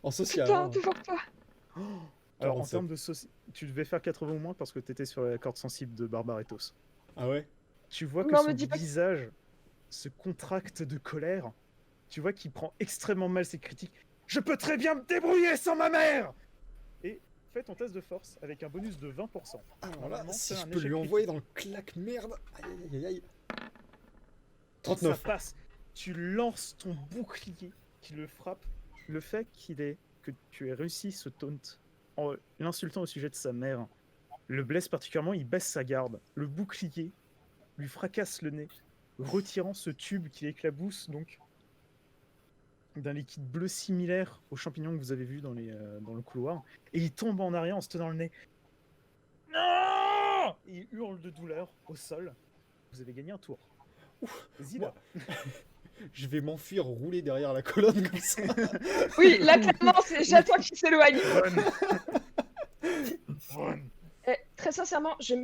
En social. Putain, hein. toujours pas. Alors, en 47. termes de tu devais faire 80 ou moins parce que tu étais sur la corde sensible de Barbaretos. Ah ouais? Tu vois que Non, son me dis pas que- visage se contracte de colère. Tu vois qu'il prend extrêmement mal ses critiques. Je peux très bien me débrouiller sans ma mère! Et fais ton test de force avec un bonus de 20%. Alors là, Normalement, si c'est je un peux échec lui envoyer dans le claque-merde. Aïe, aïe, aïe, aïe. Ça 39. passe. Tu lances ton bouclier qui le frappe. Le fait que tu aies réussi ce taunt en l'insultant au sujet de sa mère le blesse particulièrement. Il baisse sa garde. Le bouclier lui fracasse le nez, retirant ce tube qui l'éclabousse donc d'un liquide bleu similaire aux champignons que vous avez vus dans le couloir. Et il tombe en arrière en se tenant le nez. Non! Il hurle de douleur au sol. Vous avez gagné un tour. Zilla. Je vais m'enfuir, rouler derrière la colonne comme ça. Oui, là, clairement, c'est Jatois qui s'éloigne. Run. Eh, très sincèrement, je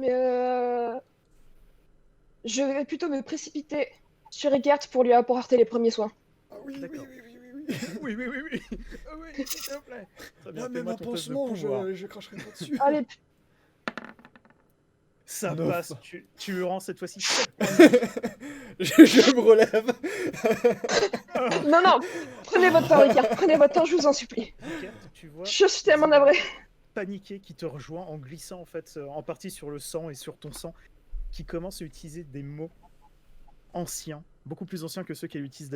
vais plutôt me précipiter sur Rickert pour lui apporter les premiers soins. Ah oui, oui, D'accord. oui, oui, oui, oui. Oui, oui, oui, oui. Ah oui, s'il te plaît. Très bien, Là, même fais-moi un ton test de pansement, pouvoir. je cracherai pas dessus. Allez, Ça 9. passe. Tu lui rends cette fois-ci 7 je me relève. non, non, prenez votre temps, Rickert, prenez votre temps, je vous en supplie. Tu vois Je suis tellement navrée. paniqué qui te rejoint en glissant en fait en partie sur le sang et sur ton sang, qui commence à utiliser des mots anciens, beaucoup plus anciens que ceux qu'elle utilise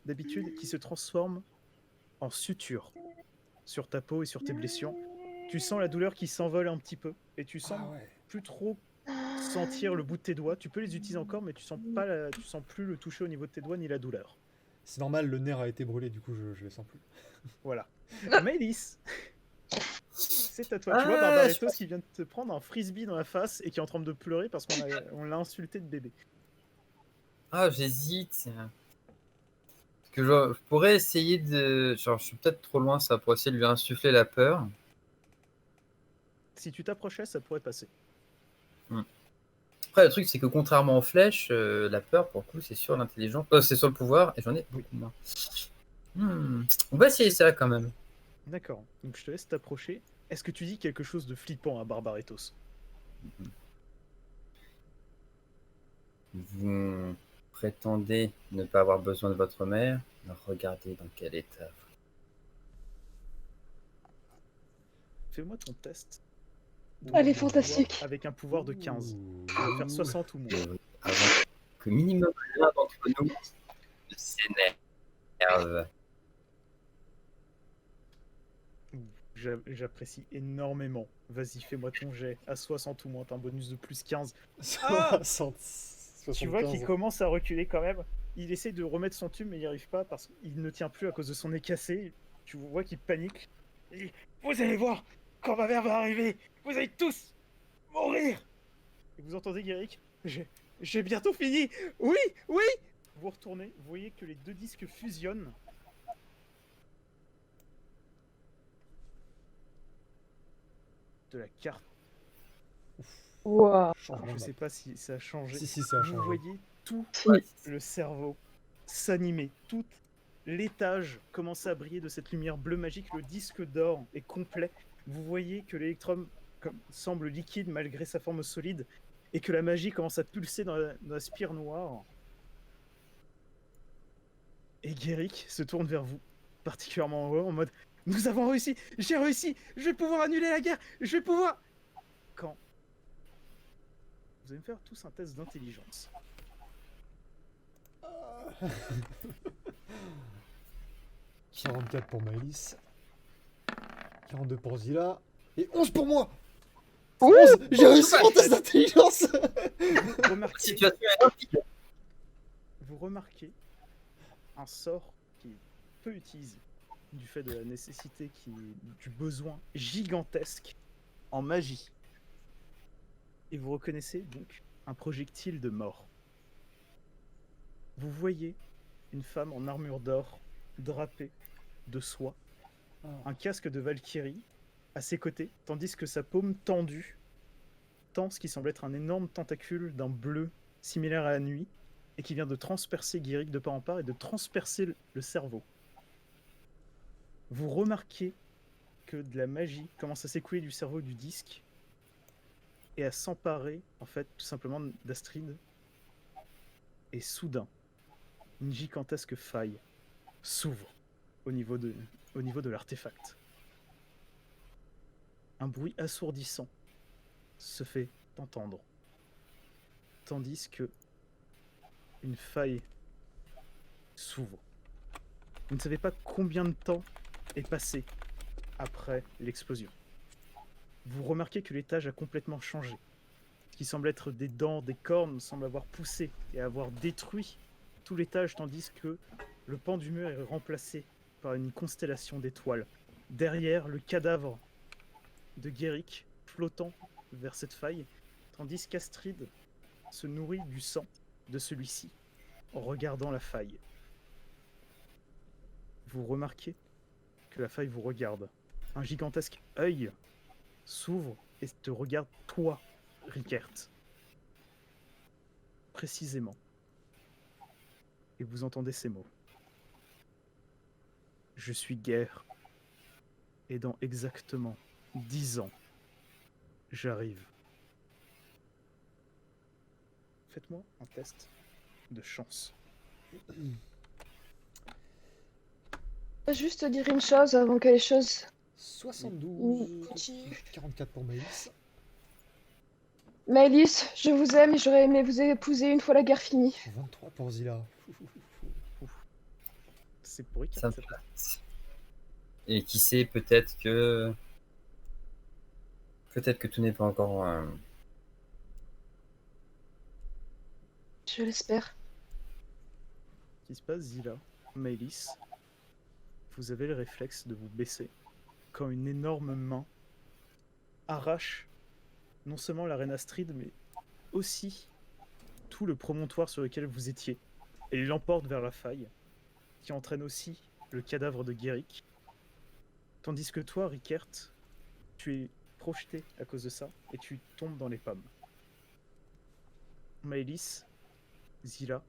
d'habitude, qui se transforment en suture sur ta peau et sur tes blessures. Tu sens la douleur qui s'envole un petit peu et tu sens Ah ouais. plus trop sentir le bout de tes doigts. Tu peux les utiliser encore, mais tu sens plus le toucher au niveau de tes doigts ni la douleur. C'est normal, le nerf a été brûlé, du coup je le sens plus. Voilà. Maëlys, c'est à toi. Tu vois Barbaretos qui vient de te prendre un frisbee dans la face et qui est en train de pleurer parce qu'on l'a insulté de bébé. Ah, j'hésite. Parce que je pourrais essayer de... Genre, je suis peut-être trop loin, ça, pour essayer de lui insuffler la peur. Si tu t'approchais, ça pourrait passer. Après, le truc, c'est que contrairement aux flèches, la peur, pour le coup, c'est sur l'intelligence. C'est sur le pouvoir, et j'en ai beaucoup moins. On va essayer ça quand même. D'accord. Donc je te laisse t'approcher. Est-ce que tu dis quelque chose de flippant à Barbaretos? Vous prétendez ne pas avoir besoin de votre mère. Alors regardez dans quel état. Fais-moi ton test. Elle est Pouvoir fantastique. avec un pouvoir de 15. Tu dois faire 60 ou moins. Avant que minimum l'un d'entre nous ne s'énerve. J'apprécie énormément. Vas-y, fais-moi ton jet. À 60 ou moins, t'as un bonus de plus 15. Ah 75. Tu vois qu'il commence à reculer quand même. Il essaie de remettre son tube, mais il n'y arrive pas parce qu'il ne tient plus à cause de son nez cassé. Tu vois qu'il panique. Il dit, vous allez voir, quand ma mère va arriver, vous allez tous mourir. Et vous entendez Guéric, j'ai bientôt fini. Oui, oui. Vous retournez, vous voyez que les deux disques fusionnent. De la carte. Waouh. Je sais pas si ça a changé. Si, ça a Vous changé. voyez tout Si. le cerveau s'animer, tout l'étage commence à briller de cette lumière bleue magique, le disque d'or est complet. Vous voyez que l'électrum semble liquide malgré sa forme solide et que la magie commence à pulser dans la spire noire. Et Guéric se tourne vers vous, particulièrement en haut, en mode « Nous avons réussi! J'ai réussi! Je vais pouvoir annuler la guerre! Je vais pouvoir... » Quand vous allez me faire tous un test d'intelligence. 44 pour Maëlys. 42 pour Zilla. Et 11 pour moi. 11. J'ai réussi mon test d'intelligence. Vous remarquez un sort qui est peu utilisé du fait de la nécessité, du besoin gigantesque en magie. Et vous reconnaissez donc un projectile de mort. Vous voyez une femme en armure d'or, drapée de soie, un casque de Valkyrie à ses côtés, tandis que sa paume tendue tend ce qui semble être un énorme tentacule d'un bleu similaire à la nuit, et qui vient de transpercer Guéric de part en part et de transpercer le cerveau. Vous remarquez que de la magie commence à s'écouler du cerveau du disque et à s'emparer, en fait, tout simplement d'Astrid. Et soudain, une gigantesque faille s'ouvre au niveau de l'artefact. Un bruit assourdissant se fait entendre, tandis que une faille s'ouvre. Vous ne savez pas combien de temps est passé après l'explosion. Vous remarquez que l'étage a complètement changé. Ce qui semble être des dents, des cornes, semble avoir poussé et avoir détruit tout l'étage, tandis que le pan du mur est remplacé par une constellation d'étoiles. Derrière, le cadavre de Guéric flottant vers cette faille, tandis qu'Astrid se nourrit du sang de celui-ci en regardant la faille. Vous remarquez que la faille vous regarde. Un gigantesque œil s'ouvre et te regarde, toi, Rickert. Précisément. Et vous entendez ces mots. Je suis guerre. Et dans exactement 10 ans, j'arrive. Faites-moi un test de chance. Juste dire une chose avant que les choses... 72. 44 pour Maëlys. Maëlys, je vous aime et j'aurais aimé vous épouser une fois la guerre finie. 23 pour Zilla. C'est pour Rickert. Ça me flatte. Et qui sait, peut-être que tout n'est pas encore Je l'espère. Ce qui se passe, Zila, Maëlys, vous avez le réflexe de vous baisser quand une énorme main arrache non seulement l'arène Astrid, mais aussi tout le promontoire sur lequel vous étiez, et l'emporte vers la faille, qui entraîne aussi le cadavre de Guéric. Tandis que toi, Rickert, tu es projeté à cause de ça, et tu tombes dans les pommes. Maëlys, Zila,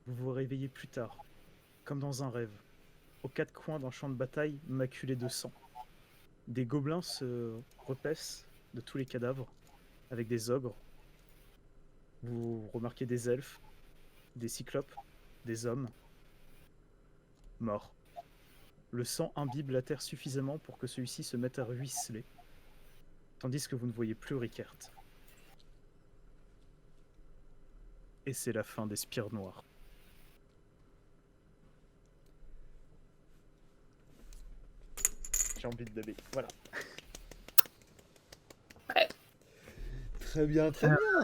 vous vous réveillez plus tard, comme dans un rêve, aux quatre coins d'un champ de bataille maculé de sang. Des gobelins se repaissent de tous les cadavres, avec des ogres. Vous remarquez des elfes, des cyclopes, des hommes morts. Le sang imbibe la terre suffisamment pour que celui-ci se mette à ruisseler, tandis que vous ne voyez plus Rickert. Et c'est la fin des Spires Noires. J'ai envie de daber, voilà. Très bien,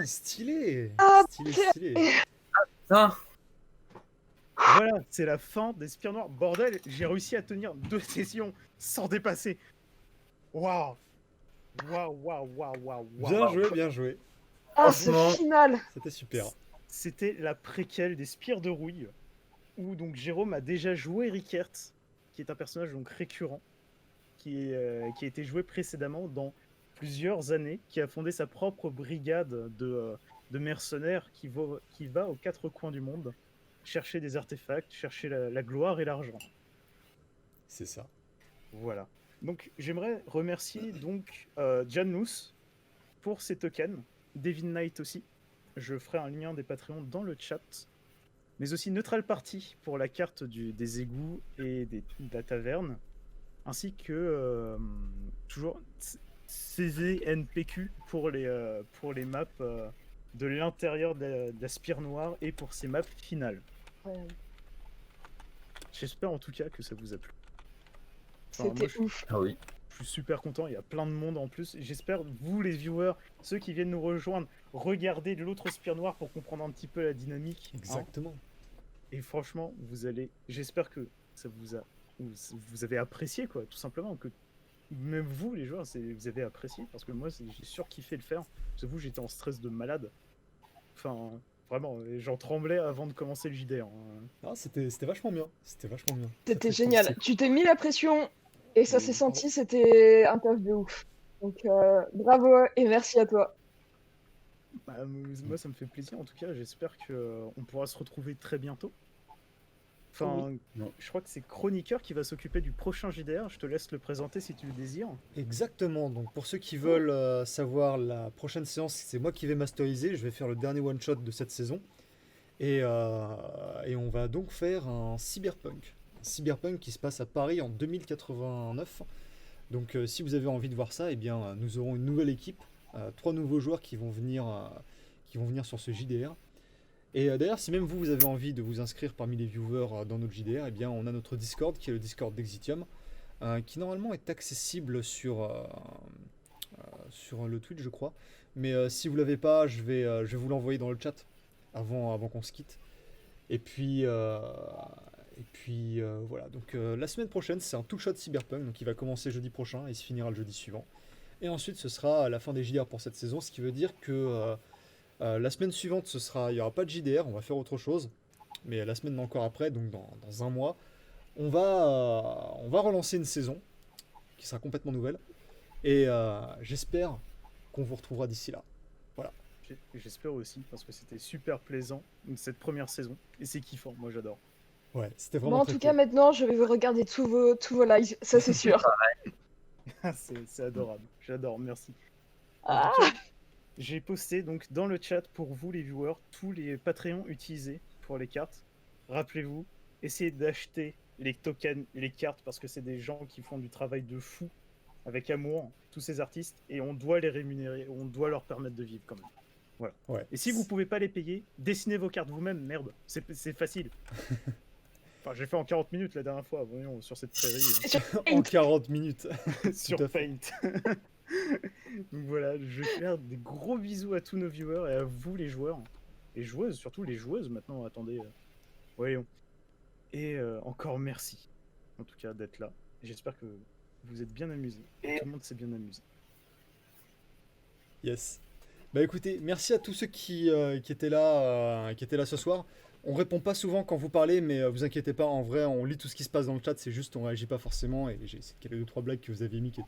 stylé. Ah, Stylé. Ah, Voilà, c'est la fin des Spires Noires. Bordel, j'ai réussi à tenir 2 sessions sans dépasser. Waouh. Waouh. Bien joué. Ah, ce Franchement. final. C'était super. C'était la préquelle des Spires de Rouille, où donc Jérôme a déjà joué Rickert, qui est un personnage donc récurrent, qui a été joué précédemment dans plusieurs années, qui a fondé sa propre brigade de mercenaires qui va aux quatre coins du monde chercher des artefacts, chercher la gloire et l'argent. C'est ça. Voilà. Donc j'aimerais remercier donc Janus pour ses tokens, Devin Knight aussi. Je ferai un lien des Patreons dans le chat, mais aussi Neutral Party pour la carte des égouts et de la taverne, ainsi que toujours CZNPQ pour les maps de l'intérieur de la Spire Noire et pour ces maps finales. Ouais, J'espère en tout cas que ça vous a plu. Enfin, moi, c'était ouf. ah oui. je suis super content, il y a plein de monde en plus. J'espère, vous les viewers, ceux qui viennent nous rejoindre, regardez l'autre Spire Noire pour comprendre un petit peu la dynamique. hein. Exactement. Et franchement, j'espère que ça vous avez apprécié, quoi, tout simplement. Que même vous, les joueurs, vous avez apprécié, parce que moi, j'ai surkiffé le faire. J'avoue, j'étais en stress de malade. Enfin, vraiment, j'en tremblais avant de commencer le JDR. Ah, c'était vachement bien. Très, C'était très génial. cool. Tu t'es mis la pression et ça Oui. s'est senti, c'était un taf de ouf. Donc bravo et merci à toi. Bah, moi, ça me fait plaisir, en tout cas. J'espère qu'on pourra se retrouver très bientôt. Enfin, Non. je crois que c'est Chroniqueur qui va s'occuper du prochain JDR. Je te laisse le présenter si tu le désires. Exactement. Donc pour ceux qui veulent savoir la prochaine séance, c'est moi qui vais masteriser. Je vais faire le dernier one shot de cette saison. Et on va donc faire un cyberpunk. Un cyberpunk qui se passe à Paris en 2089. Donc si vous avez envie de voir ça, eh bien nous aurons une nouvelle équipe, 3 nouveaux joueurs qui vont venir sur ce JDR. Et d'ailleurs, si même vous avez envie de vous inscrire parmi les viewers dans notre JDR, eh bien on a notre Discord qui est le Discord d'Exitium, qui normalement est accessible sur le Twitch, je crois. Mais si vous l'avez pas, je vais vous l'envoyer dans le chat avant qu'on se quitte. Et puis voilà. Donc la semaine prochaine, c'est un two-shot cyberpunk, donc il va commencer jeudi prochain et se finira le jeudi suivant. Et ensuite, ce sera la fin des JDR pour cette saison, ce qui veut dire que la semaine suivante, il n'y aura pas de JDR, on va faire autre chose. Mais la semaine encore après, donc dans un mois, on va relancer une saison qui sera complètement nouvelle. Et j'espère qu'on vous retrouvera d'ici là. J'espère aussi, parce que c'était super plaisant, cette première saison. Et c'est kiffant, moi j'adore. Ouais, c'était Bon, vraiment en très tout cool. cas, maintenant, je vais regarder tous vos lives, ça c'est sûr. c'est adorable, j'adore, merci. En Ah, tout cas, j'ai posté donc dans le chat pour vous les viewers tous les Patreons utilisés pour les cartes. Rappelez-vous, essayez d'acheter les tokens et les cartes parce que c'est des gens qui font du travail de fou avec amour, tous ces artistes, et on doit les rémunérer, on doit leur permettre de vivre quand même. Voilà. Ouais. Et si vous pouvez pas les payer, dessinez vos cartes vous-même, merde, c'est facile. Enfin, j'ai fait en 40 minutes la dernière fois, voyons, sur cette prairie, c'est sur En 40 minutes. sur Tout à fait. Paint. Donc voilà, je vais faire des gros bisous à tous nos viewers et à vous les joueurs. joueuses, surtout les joueuses maintenant. Attendez, voyons. Et encore merci, en tout cas, d'être là. J'espère que vous êtes bien amusés. Tout le monde s'est bien amusé. Yes. Bah écoutez, merci à tous ceux qui étaient là ce soir. On répond pas souvent quand vous parlez, mais vous inquiétez pas, en vrai, on lit tout ce qui se passe dans le chat, c'est juste on réagit pas forcément, et j'ai qu'il y avait 2-3 blagues que vous aviez mis qui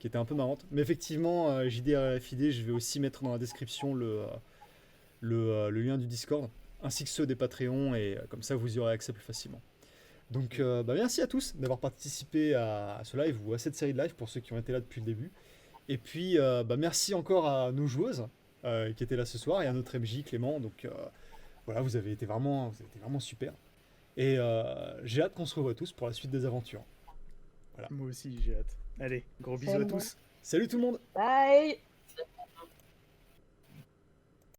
étaient un peu marrantes. Mais effectivement, JDRFID, je vais aussi mettre dans la description le lien du Discord, ainsi que ceux des Patreons, et comme ça vous y aurez accès plus facilement. Donc bah, merci à tous d'avoir participé à ce live, ou à cette série de live, pour ceux qui ont été là depuis le début. Et puis, bah, merci encore à nos joueuses qui étaient là ce soir, et à notre MJ Clément. Donc voilà, vous avez été vraiment super. Et j'ai hâte qu'on se revoie tous pour la suite des aventures. Moi aussi, j'ai hâte. Allez, gros bisous à Salut. tous. Salut tout le monde! Bye.